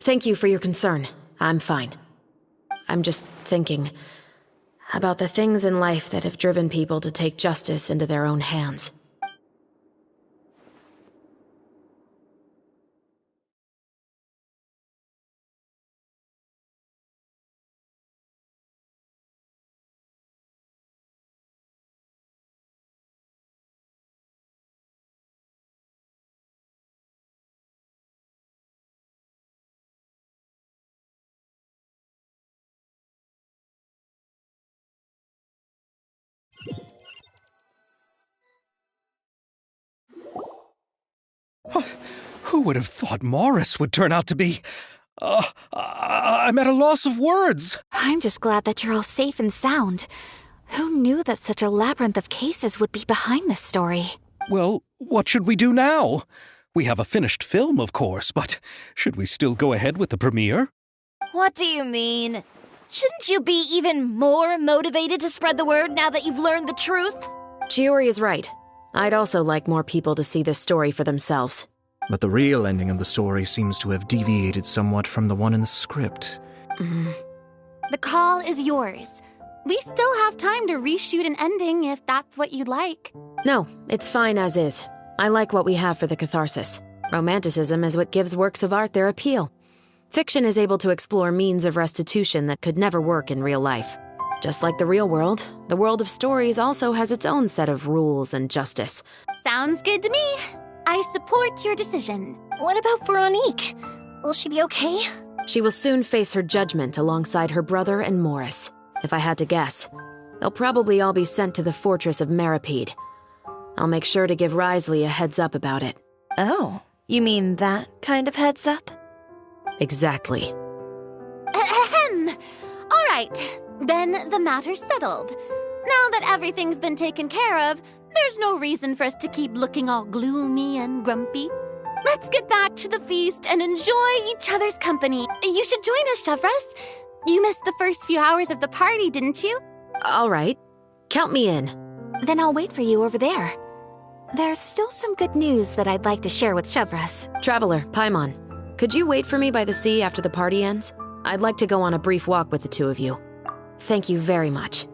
Thank you for your concern. I'm fine. I'm just thinking about the things in life that have driven people to take justice into their own hands. Who would have thought Morris would turn out to be... I'm at a loss of words. I'm just glad that you're all safe and sound. Who knew that such a labyrinth of cases would be behind this story? Well, what should we do now? We have a finished film, of course, but should we still go ahead with the premiere? What do you mean? Shouldn't you be even more motivated to spread the word now that you've learned the truth? Chiori is right. I'd also like more people to see this story for themselves. But the real ending of the story seems to have deviated somewhat from the one in the script. The call is yours. We still have time to reshoot an ending if that's what you'd like. No, it's fine as is. I like what we have for the catharsis. Romanticism is what gives works of art their appeal. Fiction is able to explore means of restitution that could never work in real life. Just like the real world, the world of stories also has its own set of rules and justice. Sounds good to me. I support your decision. What about Veronique? Will she be okay? She will soon face her judgment alongside her brother and Morris. If I had to guess, they'll probably all be sent to the fortress of Meripede. I'll make sure to give Risley a heads up about it. Oh, you mean that kind of heads up? Exactly. Ahem. All right, then the matter's settled. Now that everything's been taken care of, there's no reason for us to keep looking all gloomy and grumpy. Let's get back to the feast and enjoy each other's company. You should join us, Chevreuse. You missed the first few hours of the party, didn't you? All right. Count me in. Then I'll wait for you over there. There's still some good news that I'd like to share with Chevreuse. Traveler, Paimon, could you wait for me by the sea after the party ends? I'd like to go on a brief walk with the two of you. Thank you very much.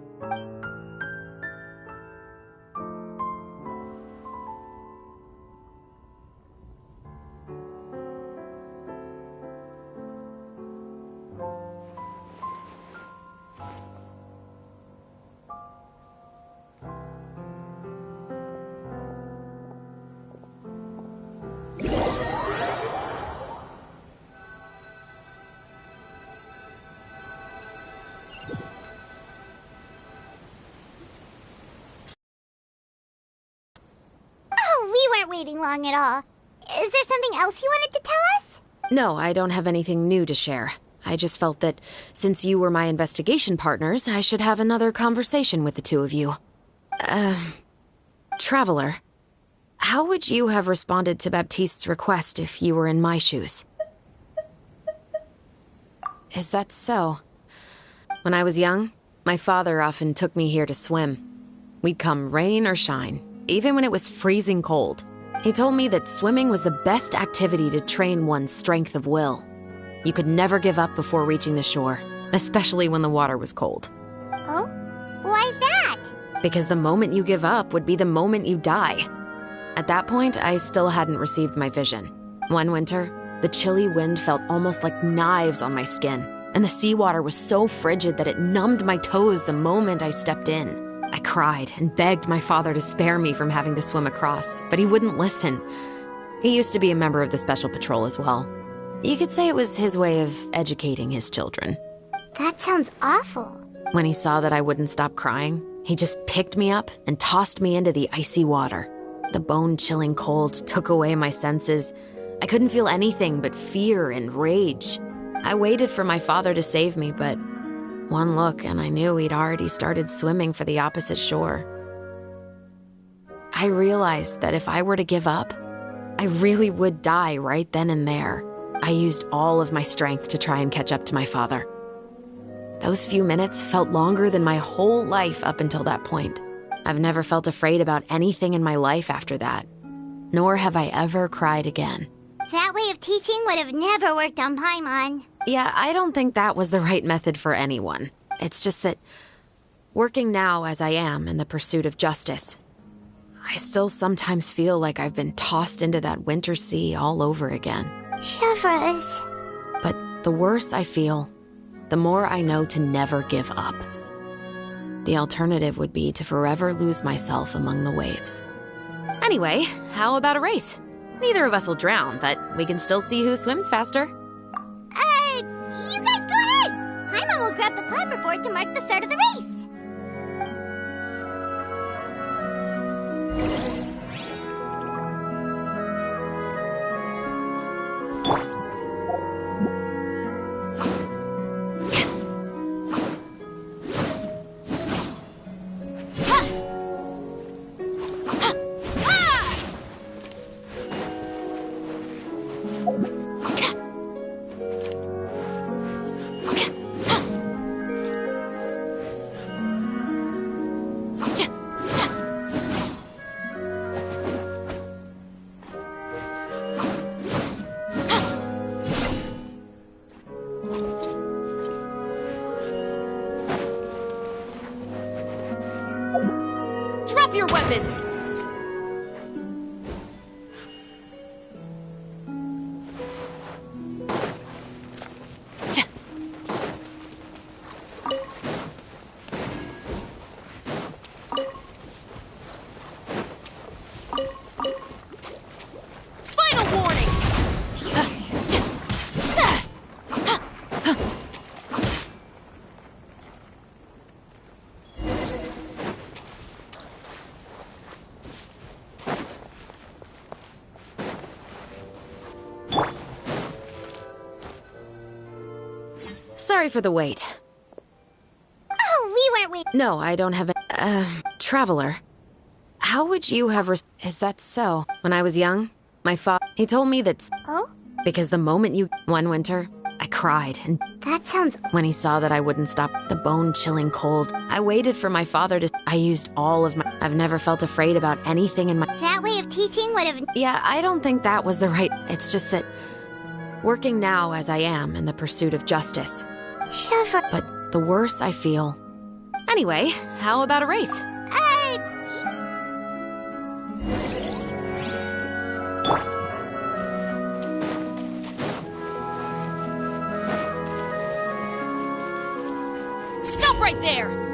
waiting long at all. Is there something else you wanted to tell us? No, I don't have anything new to share. I just felt that since you were my investigation partners, I should have another conversation with the two of you. Traveler, how would you have responded to Baptiste's request if you were in my shoes? Is that so? When I was young, my father often took me here to swim. We'd come rain or shine, even when it was freezing cold. He told me that swimming was the best activity to train one's strength of will. You could never give up before reaching the shore, especially when the water was cold. Oh? Why's that? Because the moment you give up would be the moment you die. At that point, I still hadn't received my vision. One winter, the chilly wind felt almost like knives on my skin, and the seawater was so frigid that it numbed my toes the moment I stepped in. I cried and begged my father to spare me from having to swim across, but he wouldn't listen. He used to be a member of the Special Patrol as well. You could say it was his way of educating his children. That sounds awful. When he saw that I wouldn't stop crying, he just picked me up and tossed me into the icy water. The bone-chilling cold took away my senses. I couldn't feel anything but fear and rage. I waited for my father to save me, but one look and I knew he'd already started swimming for the opposite shore. I realized that if I were to give up, I really would die right then and there. I used all of my strength to try and catch up to my father. Those few minutes felt longer than my whole life up until that point. I've never felt afraid about anything in my life after that, nor have I ever cried again. That way of teaching would have never worked on Paimon. Yeah, I don't think that was the right method for anyone. It's just that, working now as I am in the pursuit of justice, I still sometimes feel like I've been tossed into that winter sea all over again. Chevreuse. But the worse I feel, the more I know to never give up. The alternative would be to forever lose myself among the waves. Anyway, how about a race? Neither of us will drown, but we can still see who swims faster. You guys go ahead! Paimon will grab the clapperboard to mark the start of the race. Drop your weapons! Final warning! Sorry for the wait. Oh, we weren't waiting. No, I don't have a... Traveler, how would you have... Is that so? When I was young, my father... He told me that... Oh? Because the moment you... One winter, I cried, and... That sounds... When he saw that I wouldn't stop the bone-chilling cold, I waited for my father to... I used all of my... I've never felt afraid about anything in my... That way of teaching would have... Yeah, I don't think that was the right... It's just that... Working now as I am in the pursuit of justice... Chevreuse. But the worse I feel... Anyway, how about a race? Stop right there!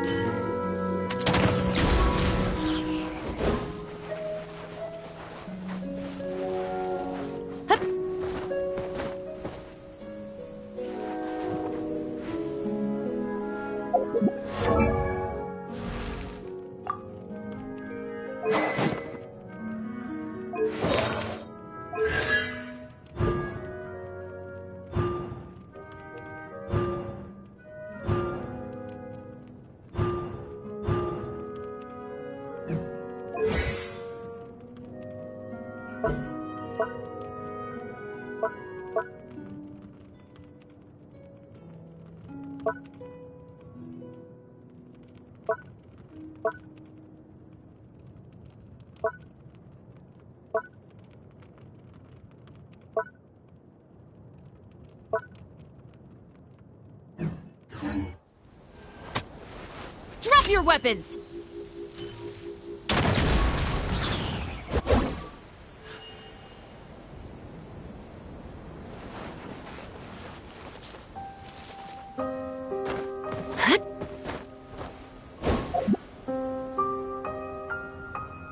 your weapons!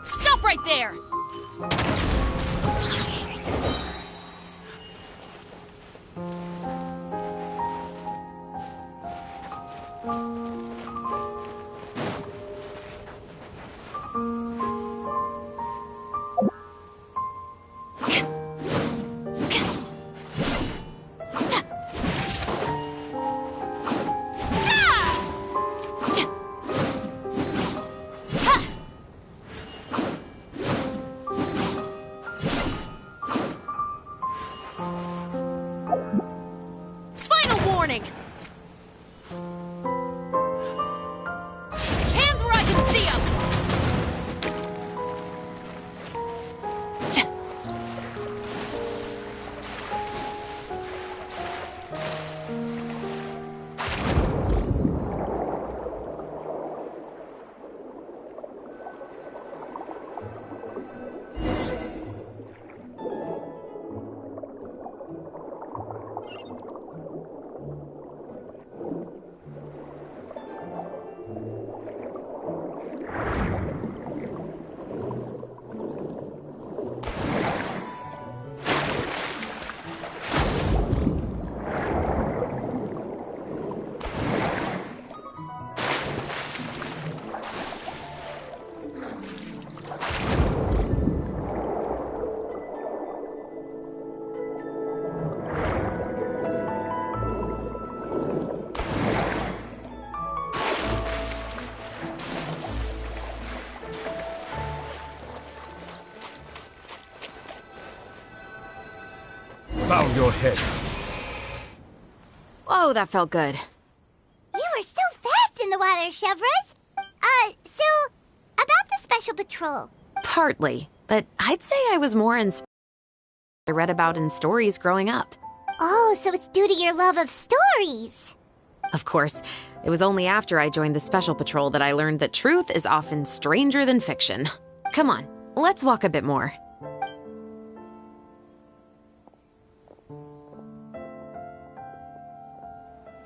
Stop right there! Final warning! Hands where I can see them! Bow your head. Whoa, that felt good. You were so fast in the water, Chevres. So, about the special patrol. Partly, but I'd say I was more inspired I read about in stories growing up. Oh, so it's due to your love of stories. Of course, it was only after I joined the Special Patrol that I learned that truth is often stranger than fiction. Come on, let's walk a bit more.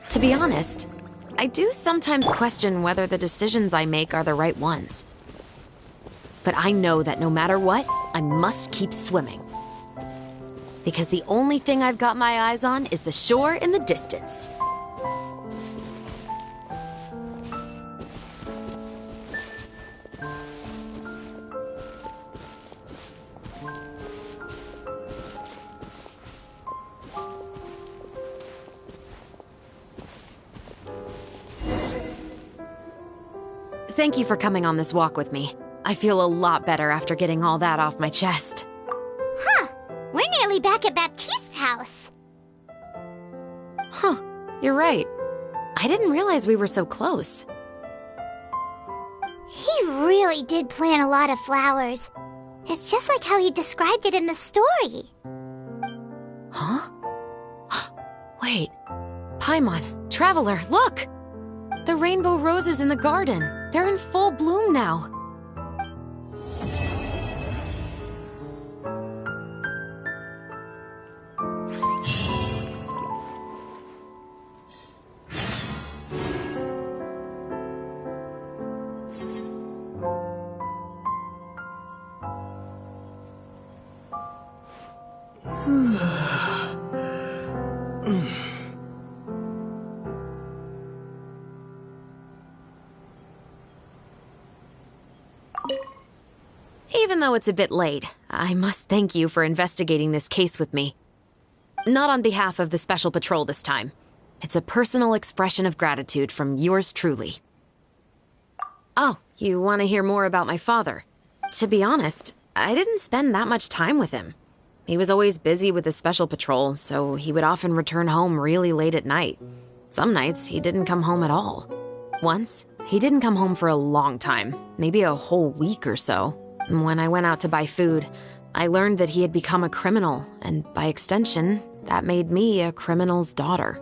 To be honest, I do sometimes question whether the decisions I make are the right ones. But I know that no matter what, I must keep swimming. Because the only thing I've got my eyes on is the shore in the distance. Thank you for coming on this walk with me. I feel a lot better after getting all that off my chest. Huh. We're nearly back at Baptiste's house. Huh. You're right. I didn't realize we were so close. He really did plant a lot of flowers. It's just like how he described it in the story. Huh? Wait. Paimon, Traveler, look! The rainbow roses in the garden. They're in full bloom now. Even though it's a bit late, I must thank you for investigating this case with me. Not on behalf of the Special Patrol this time. It's a personal expression of gratitude from yours truly. Oh, you want to hear more about my father? To be honest, I didn't spend that much time with him. He was always busy with the Special Patrol, so he would often return home really late at night. Some nights, he didn't come home at all. Once, he didn't come home for a long time, maybe a whole week or so. When I went out to buy food, I learned that he had become a criminal, and by extension, that made me a criminal's daughter.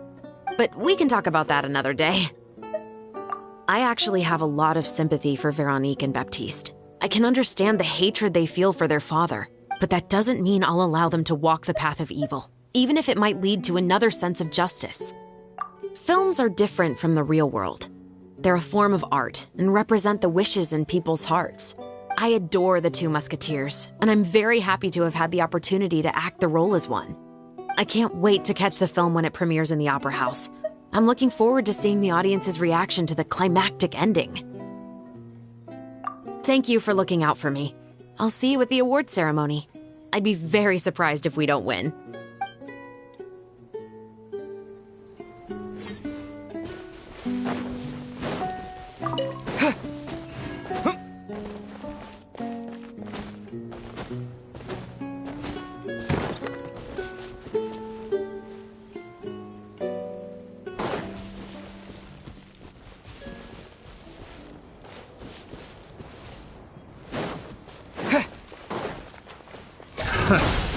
But we can talk about that another day. I actually have a lot of sympathy for Veronique and Baptiste. I can understand the hatred they feel for their father, but that doesn't mean I'll allow them to walk the path of evil, even if it might lead to another sense of justice. Films are different from the real world. They're a form of art and represent the wishes in people's hearts. I adore the Two Musketeers, and I'm very happy to have had the opportunity to act the role as one. I can't wait to catch the film when it premieres in the Opera House. I'm looking forward to seeing the audience's reaction to the climactic ending. Thank you for looking out for me. I'll see you at the award ceremony. I'd be very surprised if we don't win.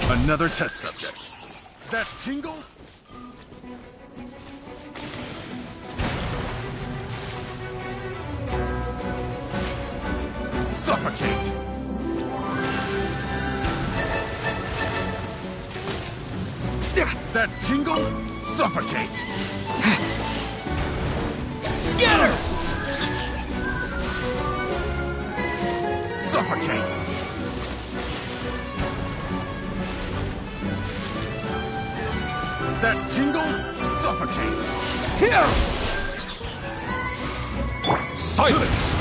Another test subject. That tingle? Suffocate! That tingle? Suffocate! Scatter! Suffocate! That tingle? Suffocate! Here! Silence!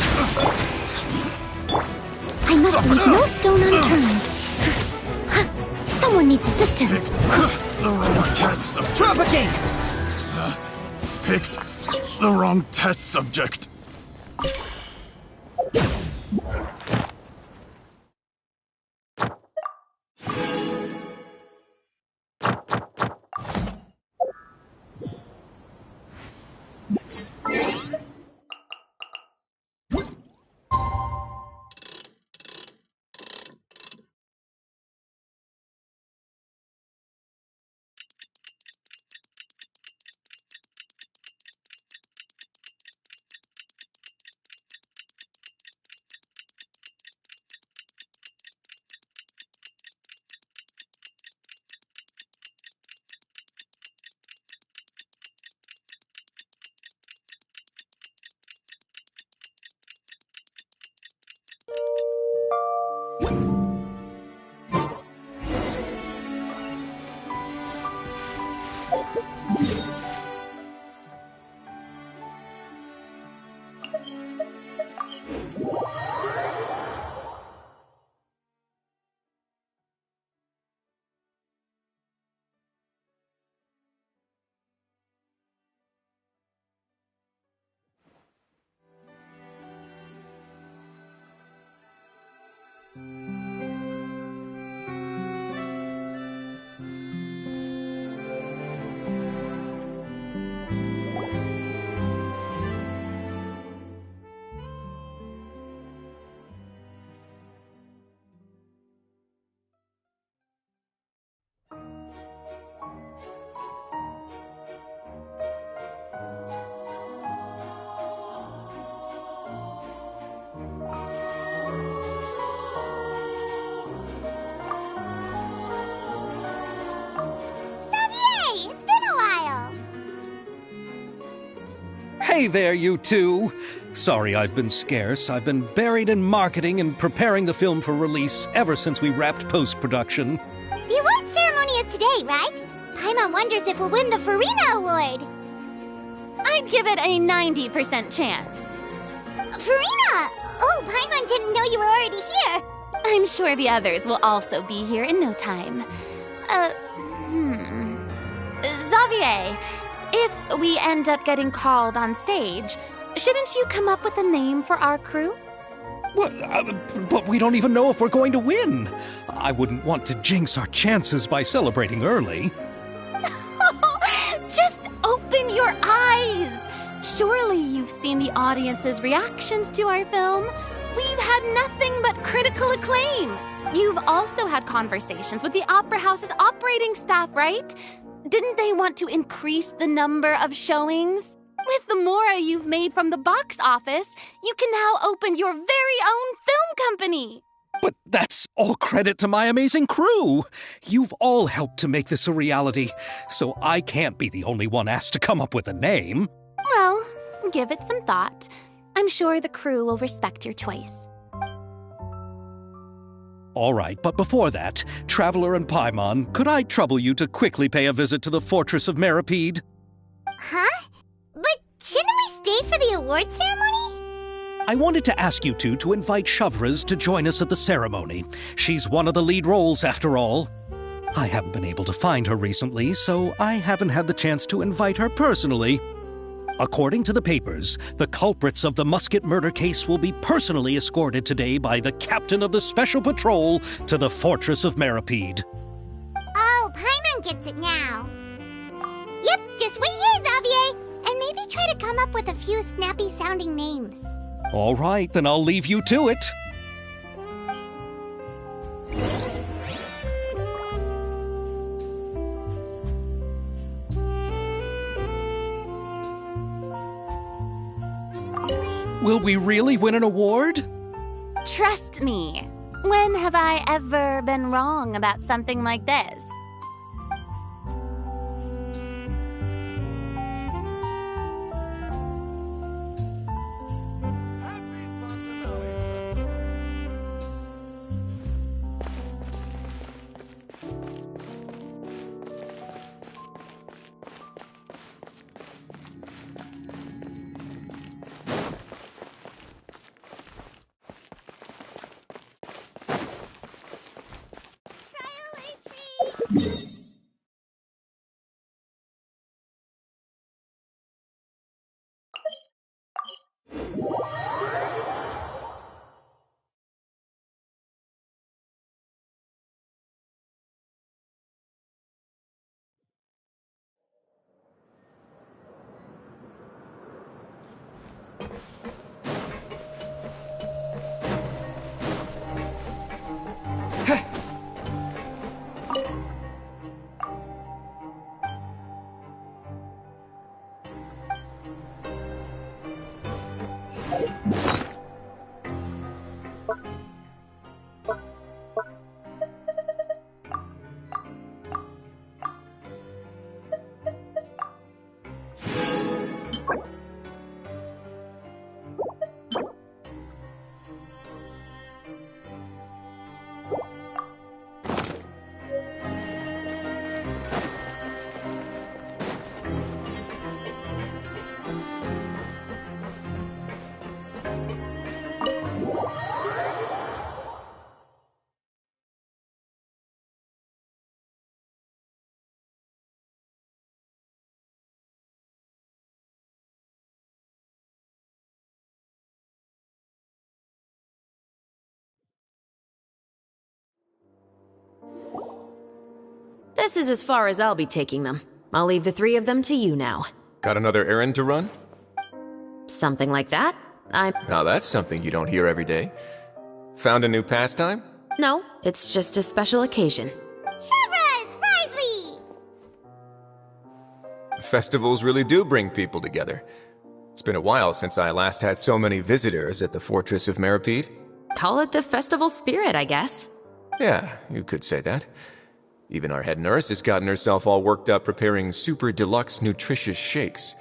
I must leave no stone unturned. Someone needs assistance. The wrong test subject. Propagate! Picked the wrong test subject. Hey there, you two! Sorry I've been scarce. I've been buried in marketing and preparing the film for release ever since we wrapped post-production. The award ceremony is today, right? Paimon wonders if we'll win the Farina Award. I'd give it a 90% chance. Farina! Oh, Paimon didn't know you were already here. I'm sure the others will also be here in no time. Xavier, if we end up getting called on stage, shouldn't you come up with a name for our crew? What? But we don't even know if we're going to win. I wouldn't want to jinx our chances by celebrating early. Just open your eyes! Surely you've seen the audience's reactions to our film. We've had nothing but critical acclaim. You've also had conversations with the Opera House's operating staff, right? Didn't they want to increase the number of showings? With the mora you've made from the box office, you can now open your very own film company. But that's all credit to my amazing crew. You've all helped to make this a reality, so I can't be the only one asked to come up with a name. Well, give it some thought. I'm sure the crew will respect your choice. All right, but before that, Traveler and Paimon, could I trouble you to quickly pay a visit to the Fortress of Meripede? Huh? But shouldn't we stay for the award ceremony? I wanted to ask you two to invite Shavraz to join us at the ceremony. She's one of the lead roles, after all. I haven't been able to find her recently, so I haven't had the chance to invite her personally. According to the papers, the culprits of the musket murder case will be personally escorted today by the captain of the Special Patrol to the Fortress of Meripede. Oh, Paimon gets it now. Yep, just wait here, Xavier, and maybe try to come up with a few snappy-sounding names. All right, then I'll leave you to it. Will we really win an award? Trust me. When have I ever been wrong about something like this? This is as far as I'll be taking them. I'll leave the three of them to you now. Got another errand to run? Something like that. Now that's something you don't hear every day. Found a new pastime? No, it's just a special occasion. Shavraz! Risley! Festivals really do bring people together. It's been a while since I last had so many visitors at the Fortress of Meripede. Call it the festival spirit, I guess. Yeah, you could say that. Even our head nurse has gotten herself all worked up preparing super deluxe nutritious shakes.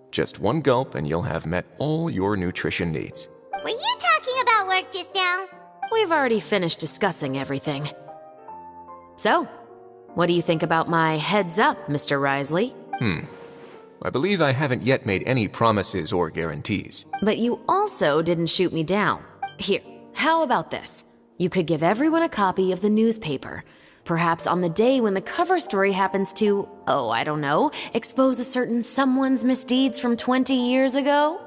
Just one gulp and you'll have met all your nutrition needs. Were you talking about work just now? We've already finished discussing everything. So, what do you think about my heads up, Mr. Risley? I believe I haven't yet made any promises or guarantees. But you also didn't shoot me down. Here, how about this? You could give everyone a copy of the newspaper. Perhaps on the day when the cover story happens to, oh, I don't know, expose a certain someone's misdeeds from 20 years ago?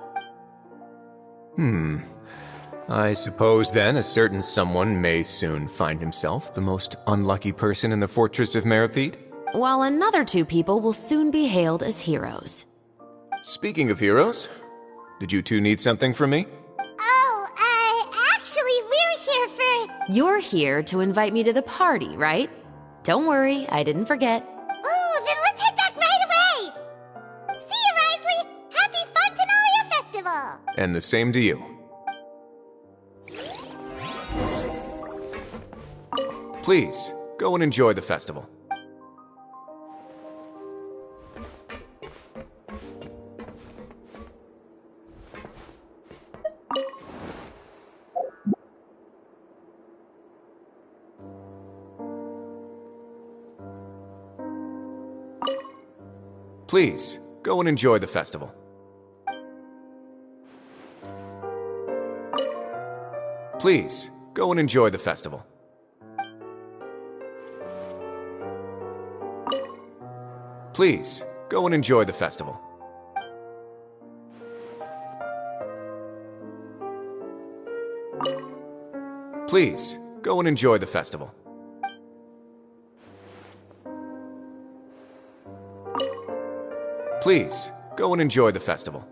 I suppose then a certain someone may soon find himself the most unlucky person in the Fortress of Meripede? While another two people will soon be hailed as heroes. Speaking of heroes, did you two need something from me? Actually, we're here for... You're here to invite me to the party, right? Don't worry, I didn't forget. Ooh, then let's head back right away! See you, Risley! And the same to you. Please, go and enjoy the festival. Please, go and enjoy the festival. Please, go and enjoy the festival. Please, go and enjoy the festival. Please, go and enjoy the festival. Please, go and enjoy the festival.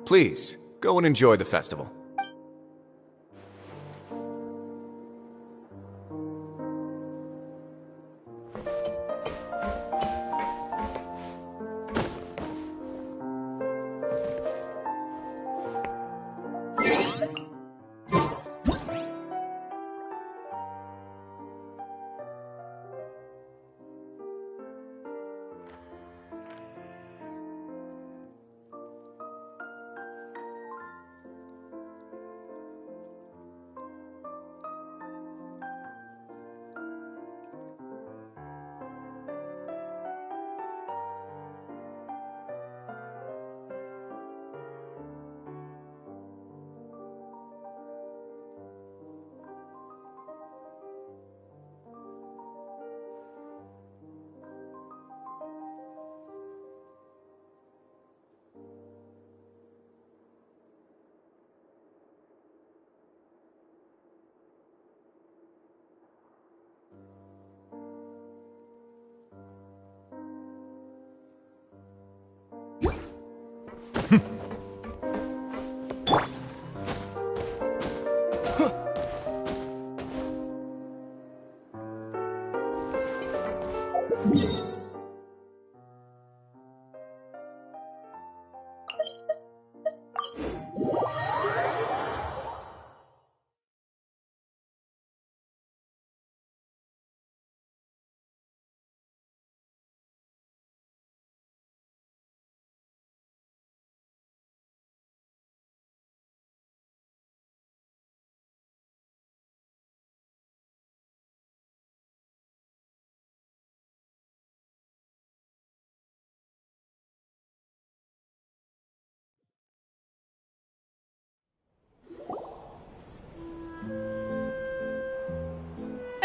Please, go and enjoy the festival.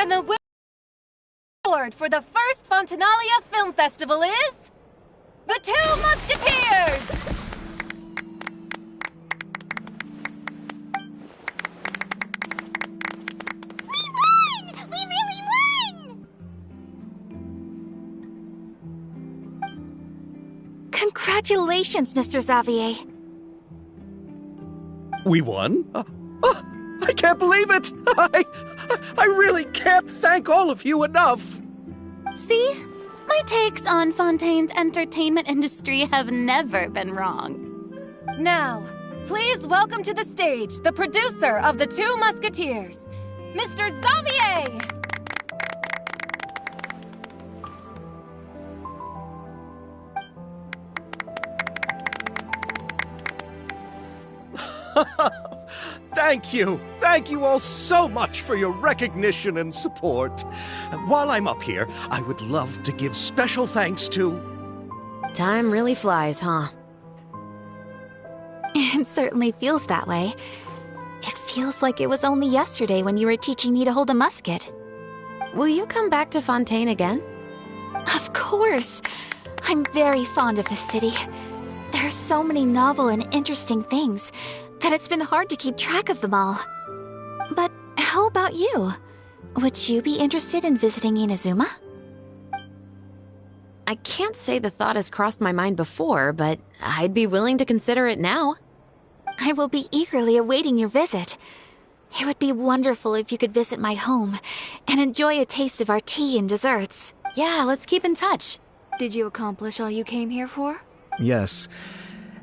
And the award for the first Fontainalia Film Festival is... The Two Musketeers! We won! We really won! Congratulations, Mr. Xavier. We won? I can't believe it! I really can't thank all of you enough! See? My takes on Fontaine's entertainment industry have never been wrong. Now, please welcome to the stage the producer of The Two Musketeers, Mr. Xavier! Thank you! Thank you all so much for your recognition and support. While I'm up here, I would love to give special thanks to... Time really flies, huh? It certainly feels that way. It feels like it was only yesterday when you were teaching me to hold a musket. Will you come back to Fontaine again? Of course! I'm very fond of this city. There are so many novel and interesting things that it's been hard to keep track of them all. But how about you? Would you be interested in visiting Inazuma? I can't say the thought has crossed my mind before, but I'd be willing to consider it now. I will be eagerly awaiting your visit. It would be wonderful if you could visit my home and enjoy a taste of our tea and desserts. Yeah, let's keep in touch. Did you accomplish all you came here for? Yes.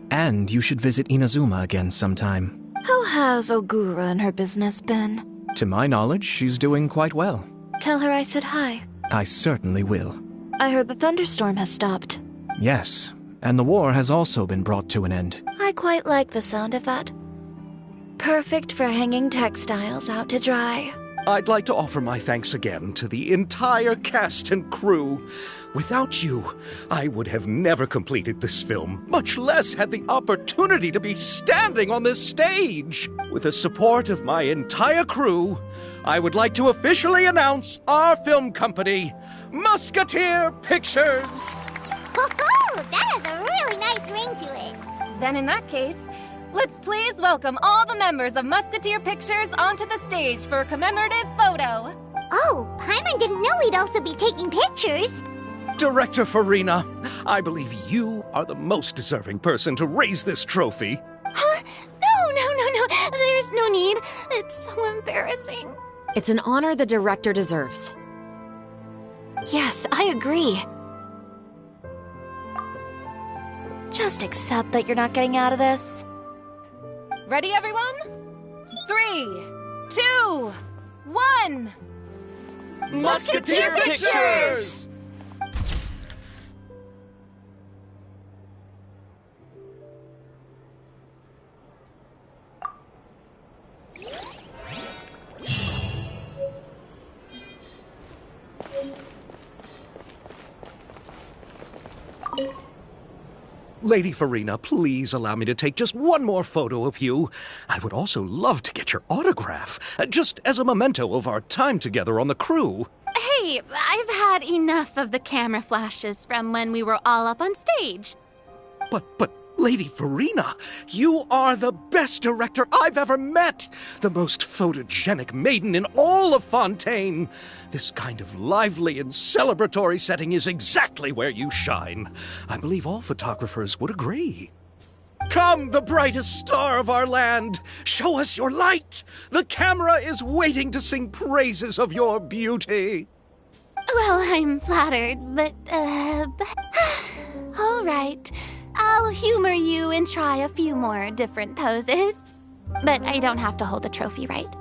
And you should visit Inazuma again sometime. How has Ogura and her business been? To my knowledge, she's doing quite well. Tell her I said hi. I certainly will. I heard the thunderstorm has stopped. Yes, and the war has also been brought to an end. I quite like the sound of that. Perfect for hanging textiles out to dry. I'd like to offer my thanks again to the entire cast and crew. Without you, I would have never completed this film, much less had the opportunity to be standing on this stage. With the support of my entire crew, I would like to officially announce our film company, Musketeer Pictures. Woohoo! That has a really nice ring to it. Then in that case, let's please welcome all the members of Musketeer Pictures onto the stage for a commemorative photo. Oh, Paimon didn't know we'd also be taking pictures. Director Farina, I believe you are the most deserving person to raise this trophy. Huh? No. There's no need. It's so embarrassing. It's an honor the director deserves. Yes, I agree. Just accept that you're not getting out of this. Ready, everyone? 3, 2, 1. Musketeer Pictures! Lady Farina, please allow me to take just one more photo of you. I would also love to get your autograph, just as a memento of our time together on the crew. Hey, I've had enough of the camera flashes from when we were all up on stage. But, Lady Farina, you are the best director I've ever met! The most photogenic maiden in all of Fontaine! This kind of lively and celebratory setting is exactly where you shine. I believe all photographers would agree. Come, the brightest star of our land! Show us your light! The camera is waiting to sing praises of your beauty! Well, I'm flattered, but, all right. I'll humor you and try a few more different poses. But I don't have to hold the trophy, right?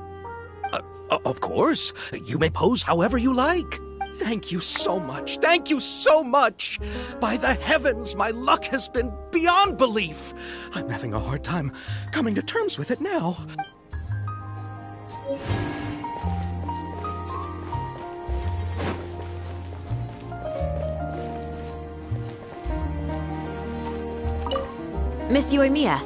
Of course. You may pose however you like. Thank you so much. Thank you so much. By the heavens, my luck has been beyond belief. I'm having a hard time coming to terms with it now. Miss Yoimiya,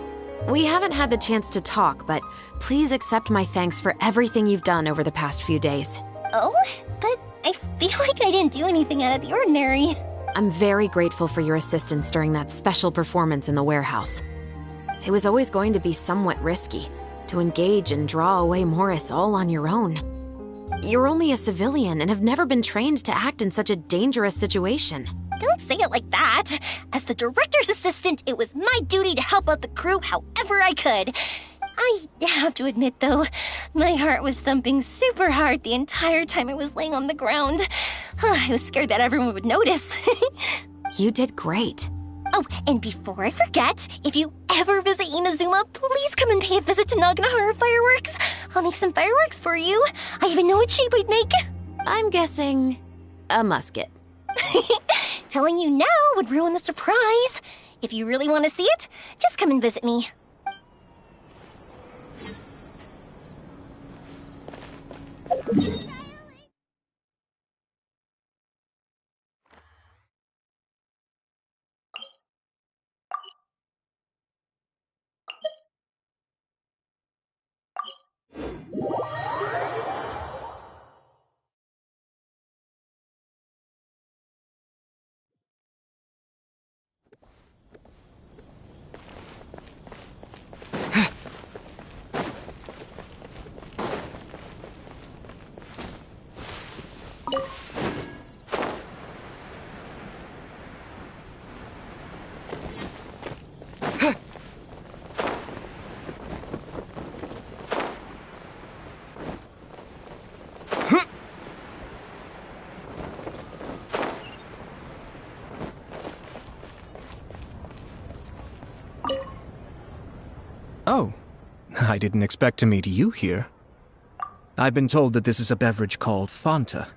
we haven't had the chance to talk, but please accept my thanks for everything you've done over the past few days. Oh, but I feel like I didn't do anything out of the ordinary. I'm very grateful for your assistance during that special performance in the warehouse. It was always going to be somewhat risky, to engage and draw away Morris all on your own. You're only a civilian and have never been trained to act in such a dangerous situation. Don't say it like that. As the director's assistant, it was my duty to help out the crew however I could. I have to admit, though, my heart was thumping super hard the entire time I was laying on the ground. I was scared that everyone would notice. You did great. Oh, and before I forget, if you ever visit Inazuma, please come and pay a visit to Naganohara Fireworks. I'll make some fireworks for you. I even know what shape I'd make. I'm guessing a musket. Telling you now would ruin the surprise. If you really want to see it, just come and visit me. I didn't expect to meet you here. I've been told that this is a beverage called Fanta.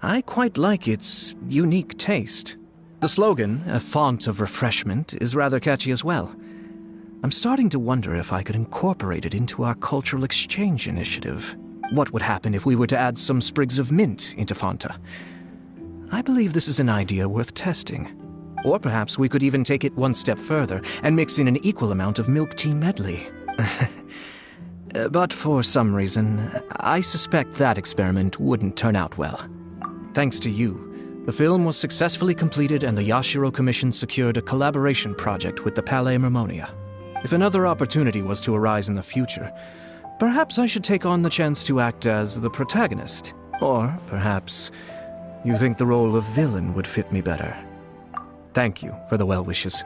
I quite like its unique taste. The slogan, a font of refreshment, is rather catchy as well. I'm starting to wonder if I could incorporate it into our cultural exchange initiative. What would happen if we were to add some sprigs of mint into Fanta? I believe this is an idea worth testing. Or perhaps we could even take it one step further and mix in an equal amount of milk tea medley. But for some reason, I suspect that experiment wouldn't turn out well. Thanks to you, the film was successfully completed and the Yashiro Commission secured a collaboration project with the Palais Mermonia. If another opportunity was to arise in the future, perhaps I should take on the chance to act as the protagonist. Or perhaps you think the role of villain would fit me better. Thank you for the well wishes.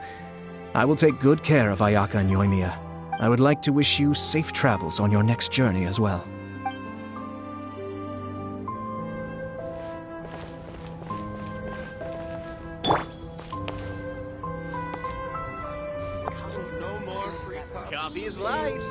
I will take good care of Ayaka and Yoimiya. I would like to wish you safe travels on your next journey as well. Coffee is light.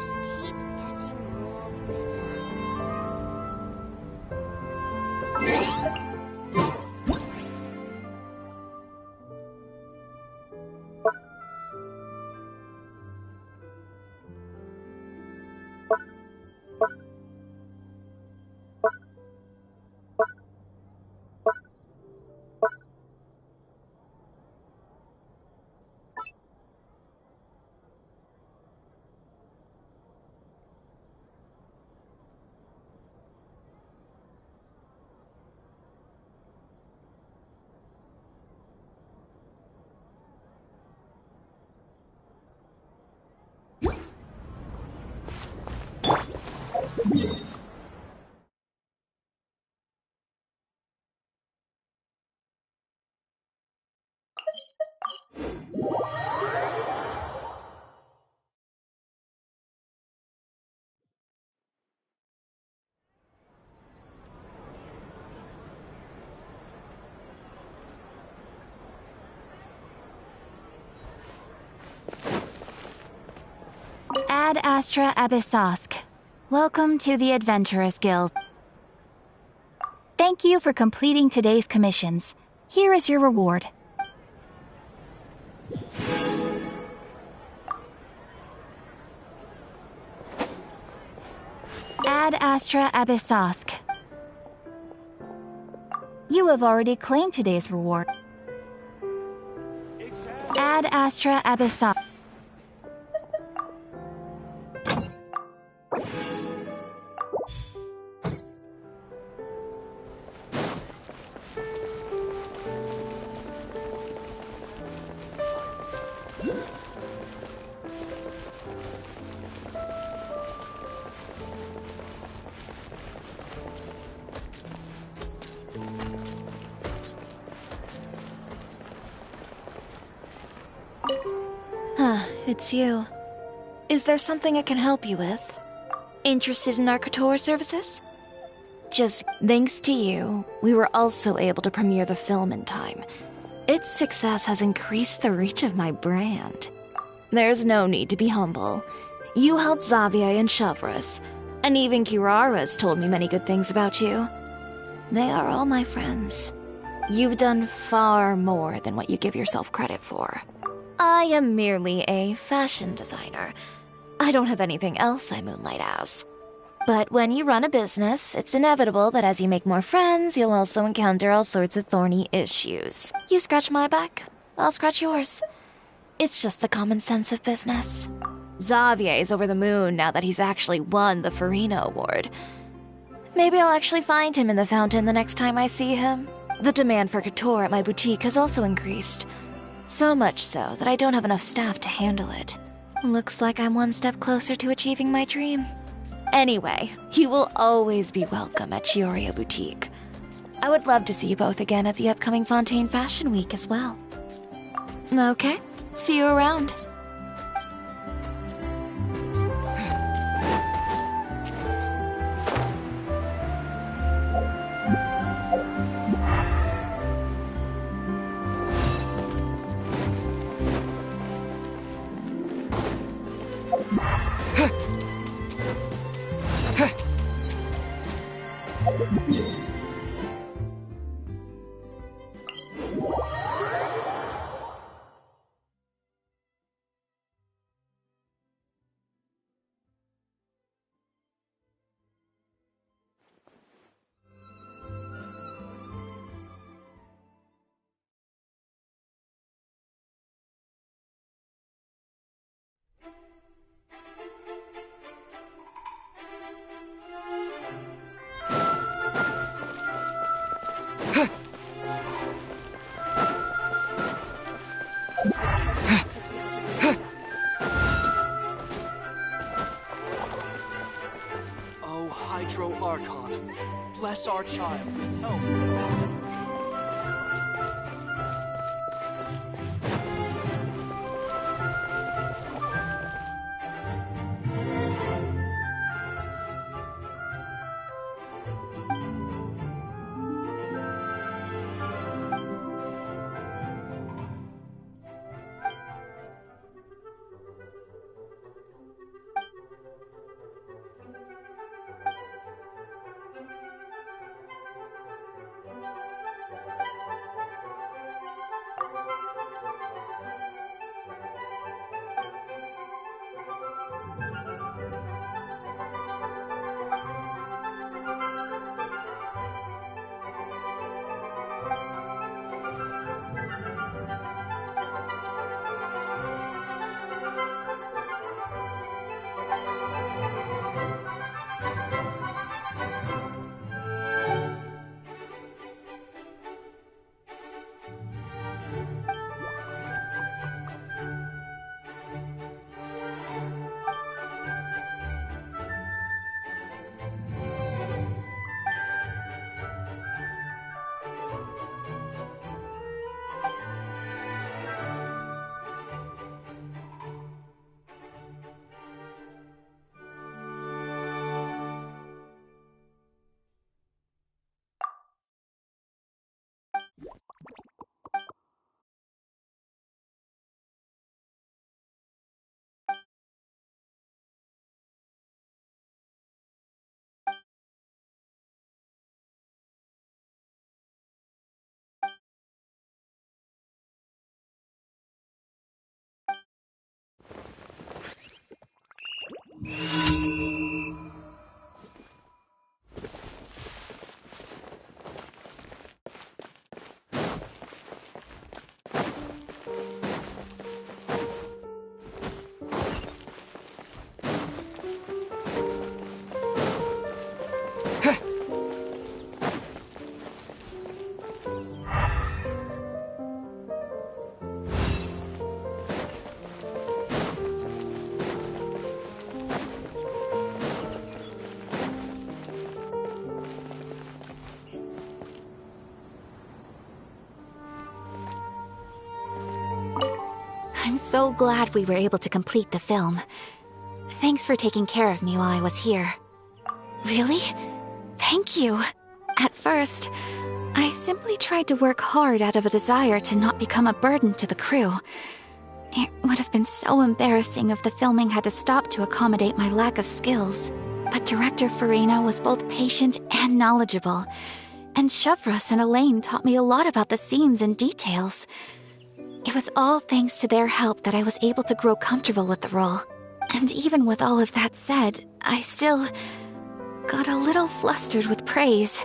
Ad Astra Abyssosk. Welcome to the Adventurers Guild. Thank you for completing today's commissions. Here is your reward. Ad Astra Abyssosk. You have already claimed today's reward. Ad Astra Abyssosk. It's you. Is there something I can help you with? Interested in our couture services? Just thanks to you, we were also able to premiere the film in time. Its success has increased the reach of my brand. There's no need to be humble. You helped Xavier and Chevreuse, and even Kirara's told me many good things about you. They are all my friends. You've done far more than what you give yourself credit for. I am merely a fashion designer. I don't have anything else I moonlight as. But when you run a business, it's inevitable that as you make more friends, you'll also encounter all sorts of thorny issues. You scratch my back, I'll scratch yours. It's just the common sense of business. Xavier's over the moon now that he's actually won the Farina Award. Maybe I'll actually find him in the fountain the next time I see him. The demand for couture at my boutique has also increased. So much so that I don't have enough staff to handle it. Looks like I'm one step closer to achieving my dream. Anyway, you will always be welcome at Chioria Boutique. I would love to see you both again at the upcoming Fontaine Fashion Week as well. Okay, see you around. O Hydro Archon, bless our child with health and wisdom. I'm so glad we were able to complete the film. Thanks for taking care of me while I was here. Really? Thank you. At first, I simply tried to work hard out of a desire to not become a burden to the crew. It would have been so embarrassing if the filming had to stop to accommodate my lack of skills. But Director Farina was both patient and knowledgeable, and Chevros and Elaine taught me a lot about the scenes and details. It was all thanks to their help that I was able to grow comfortable with the role. And even with all of that said, I still got a little flustered with praise.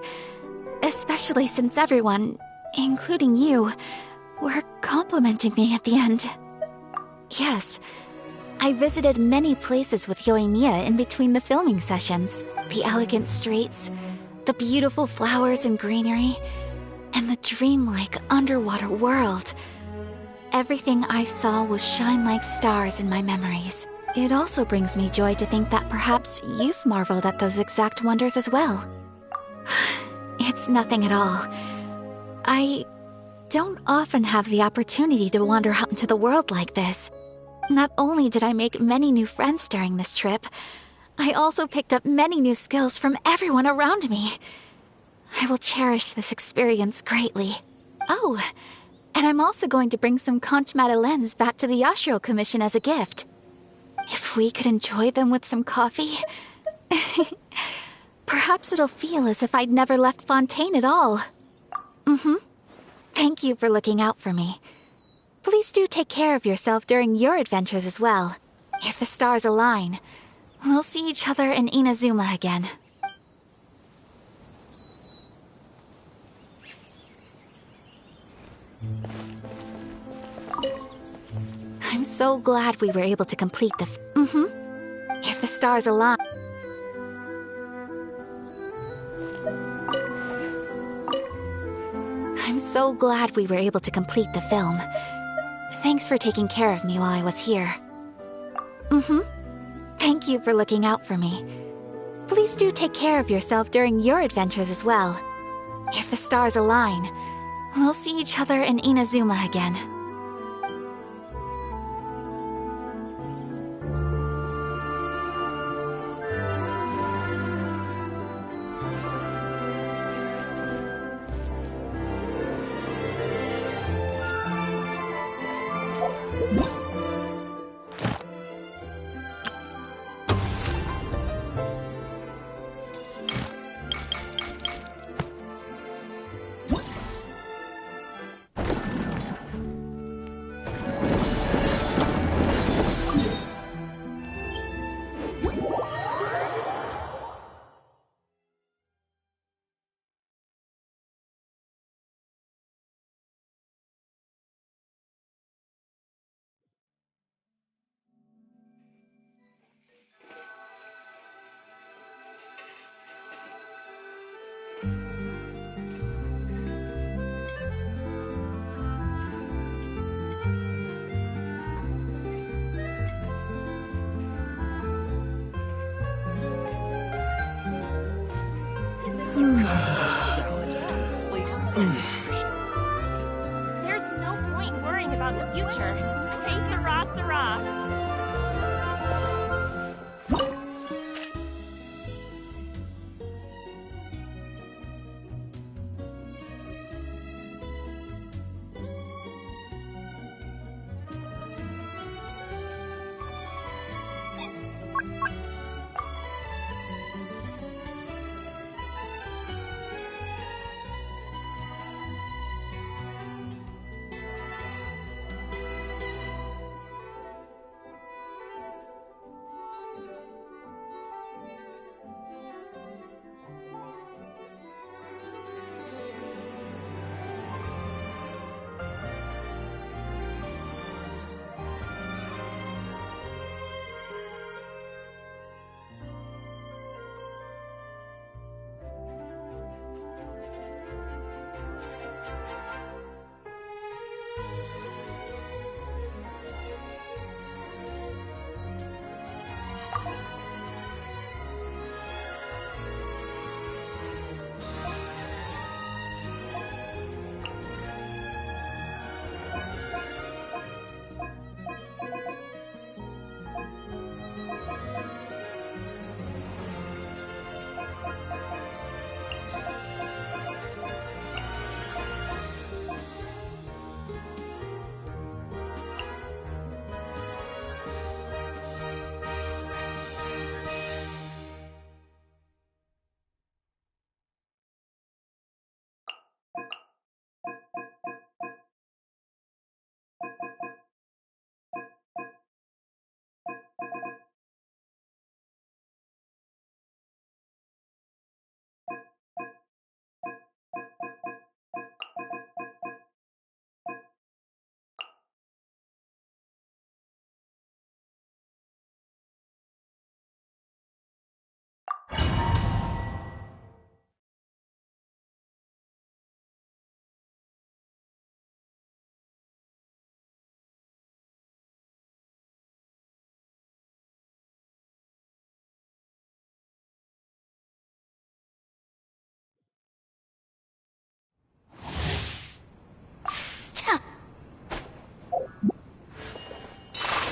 Especially since everyone, including you, were complimenting me at the end. Yes, I visited many places with Yoimiya in between the filming sessions. The elegant streets, the beautiful flowers and greenery, and the dreamlike underwater world. Everything I saw will shine like stars in my memories. It also brings me joy to think that perhaps you've marveled at those exact wonders as well. It's nothing at all. I don't often have the opportunity to wander out into the world like this. Not only did I make many new friends during this trip, I also picked up many new skills from everyone around me. I will cherish this experience greatly. Oh, and I'm also going to bring some conch madeleines back to the Yashiro Commission as a gift. If we could enjoy them with some coffee, perhaps Perhaps it'll feel as if I'd never left Fontaine at all. Thank you for looking out for me. Please do take care of yourself during your adventures as well. If the stars align, we'll see each other in Inazuma again. I'm so glad we were able to complete the If the stars align... I'm so glad we were able to complete the film. Thanks for taking care of me while I was here. Thank you for looking out for me. Please do take care of yourself during your adventures as well. If the stars align, we'll see each other in Inazuma again. There's no point worrying about the future. Hey, Sarah, Sarah.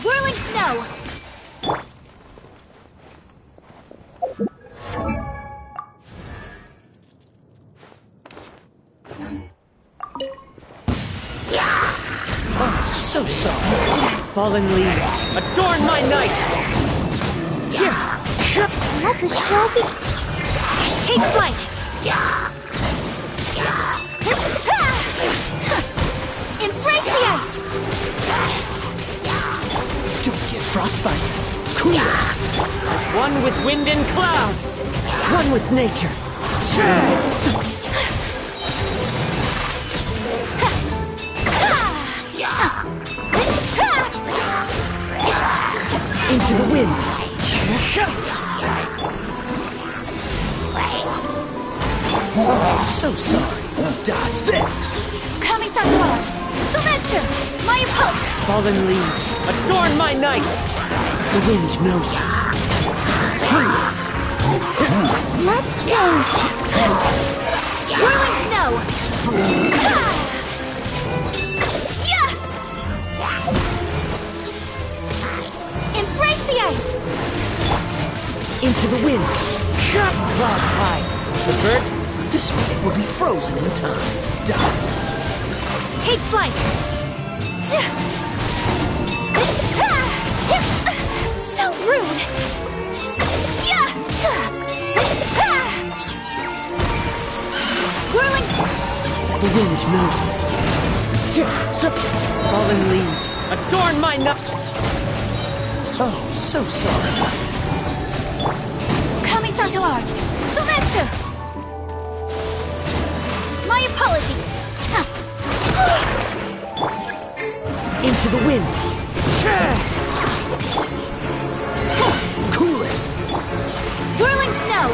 Whirling snow! Oh, so soft. Fallen leaves, adorn my night! Let the show be... Take flight! Embrace the ice! Don't get frostbite. Cool it. As one with wind and cloud. One with nature. Into the wind. Oh, so sorry. Dodge that. Kamisato art! Sometsu! My poke! Fallen leaves, adorn my night! The wind knows it. Freeze! Let's dance! Whirling snow! Embrace the ice! Into the wind. Clouds high. The birds, this minute will be frozen in time. Die. Take flight! So rude! Whirling... The wind knows it. Fallen leaves, adorn my night. Oh, so sorry. Kamisato art! Sometsu! My apologies! Into the wind. Cool it. Whirling snow!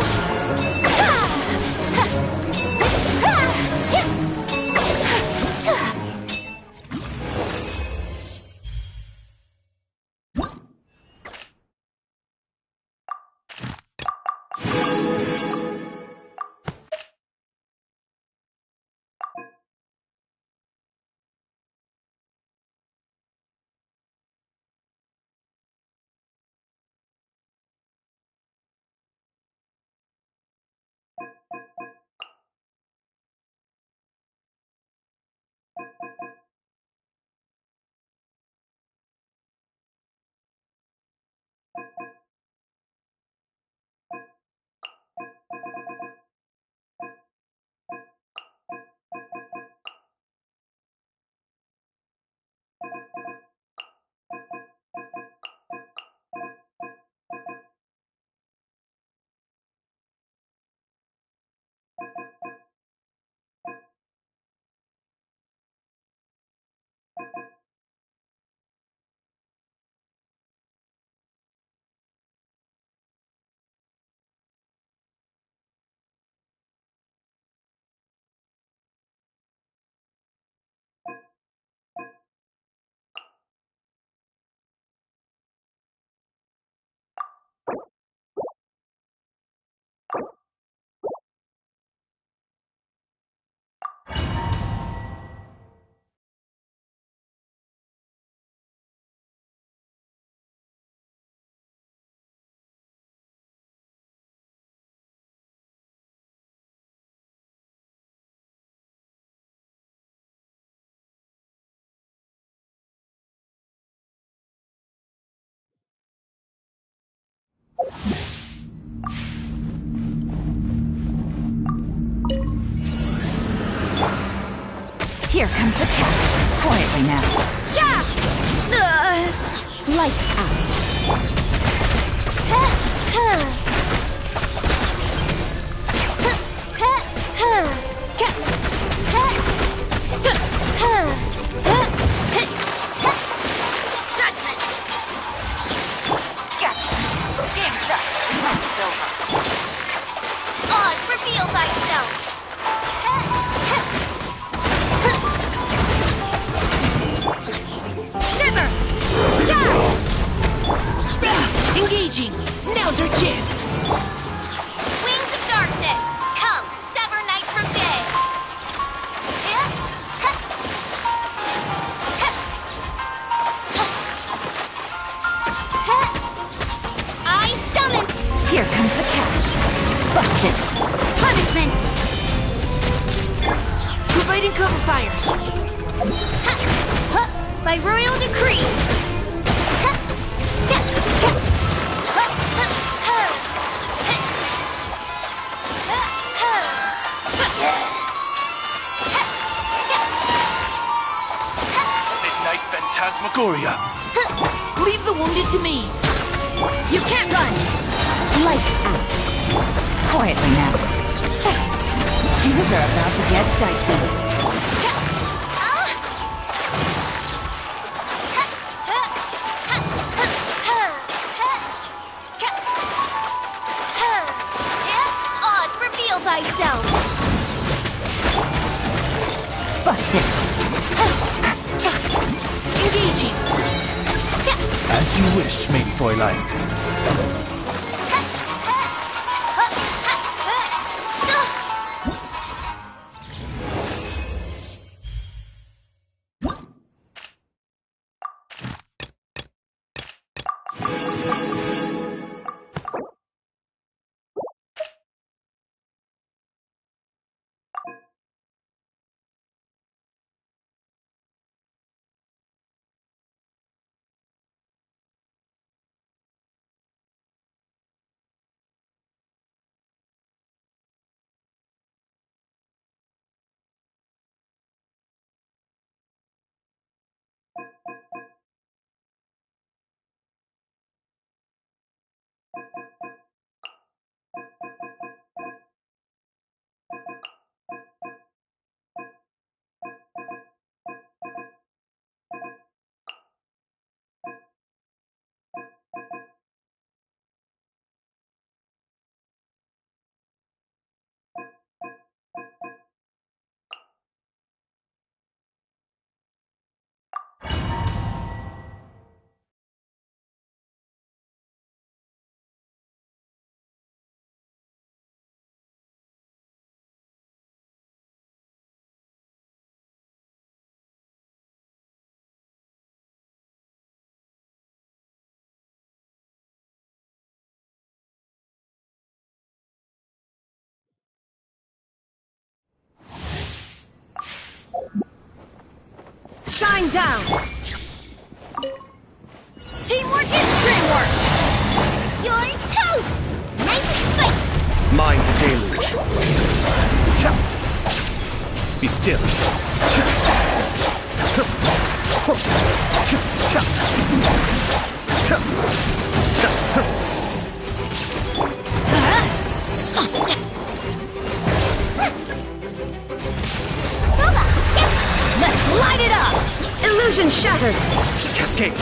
Here comes the catch. Quietly now. Yeah! Lights out. Judgment! Gotcha. Game's up. It's over. Oz, reveal thyself! Shiver! Yeah! Engaging! Now's our chance! Wings of darkness! Come, sever night from day! I summon! Here comes the catch. Busted. Punishment! Providing cover fire! By royal decree! Midnight Phantasmagoria. Leave the wounded to me. You can't run! Lights out. Quietly now. Things are about to get dicey. Oz, reveal thyself! Busted. Engaging. As you wish, main Fräulein. Shine down! Teamwork is dreamwork! You're toast! Nice and spicy! Mind the deluge. Be still. Let's light it up! Illusion shattered! Cascade.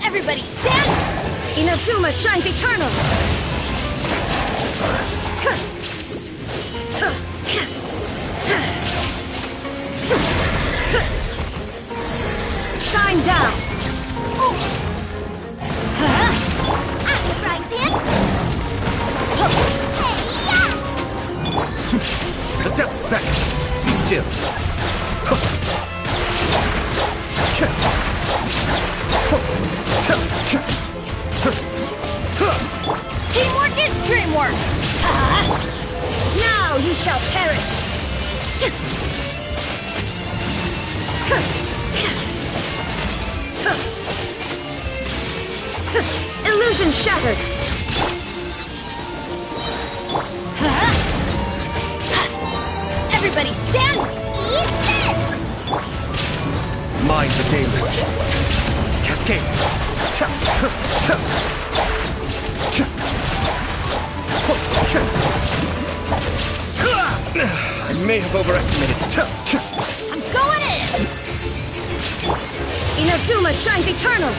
Everybody stand! Inazuma shines eternal! Shine down! After frying pan! The depths back. Be still. Teamwork is dreamwork! Now you shall perish! Illusion shattered! Everybody stand! Eat this! Mind the deluge. Cascade. I may have overestimated. I'm going in! Inazuma shines eternal!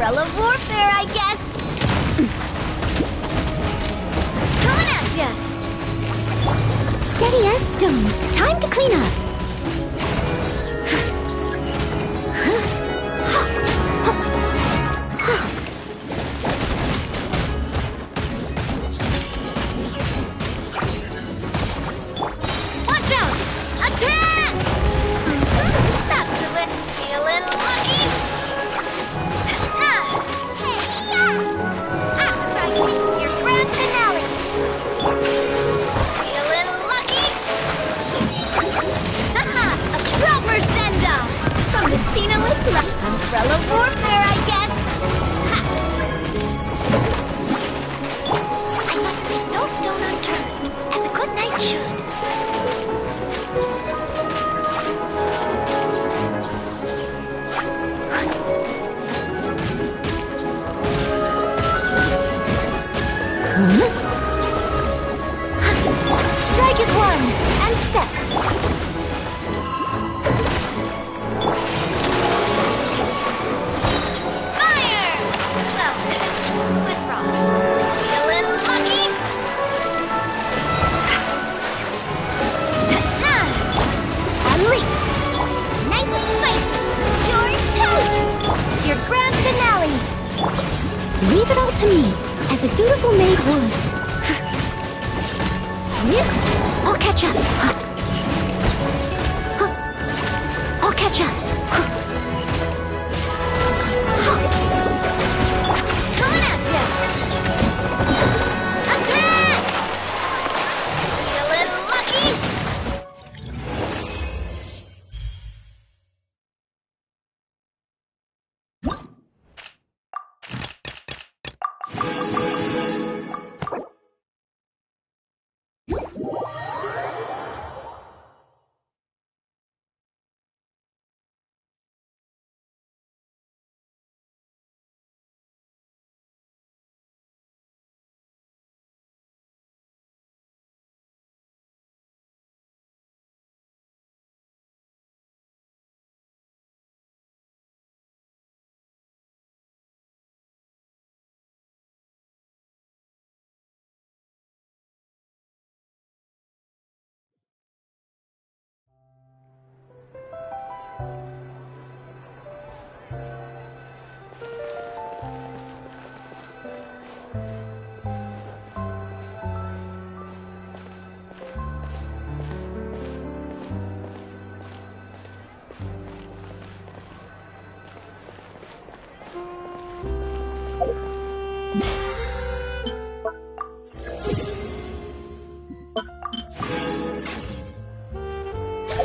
Umbrella warfare, I guess. Coming at ya. Steady as stone. Time to clean up. Watch out! Attack! That's the way. Be a little lucky. Your grand finale. Be a little lucky. Haha! A proper send-off from the Spina with love. Umbrella warfare, I guess. Ha. I must leave no stone unturned, as a good knight should. Strike is one, and step. Fire! Well, with Ross. Be a little lucky. And leap. Nice and spicy. You're toast! Your grand finale. Leave it all to me, as a dutiful maid would. I'll catch up. I'll catch up. Coming at ya! Attack! Be a little lucky.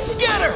Scatter!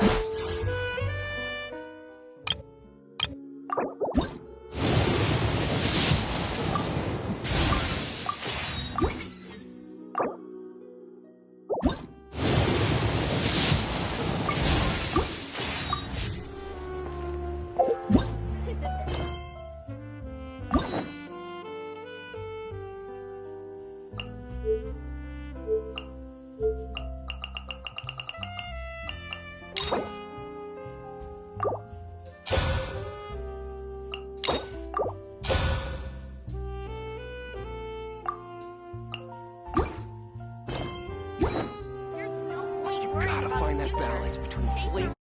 Gotta find that balance between flavor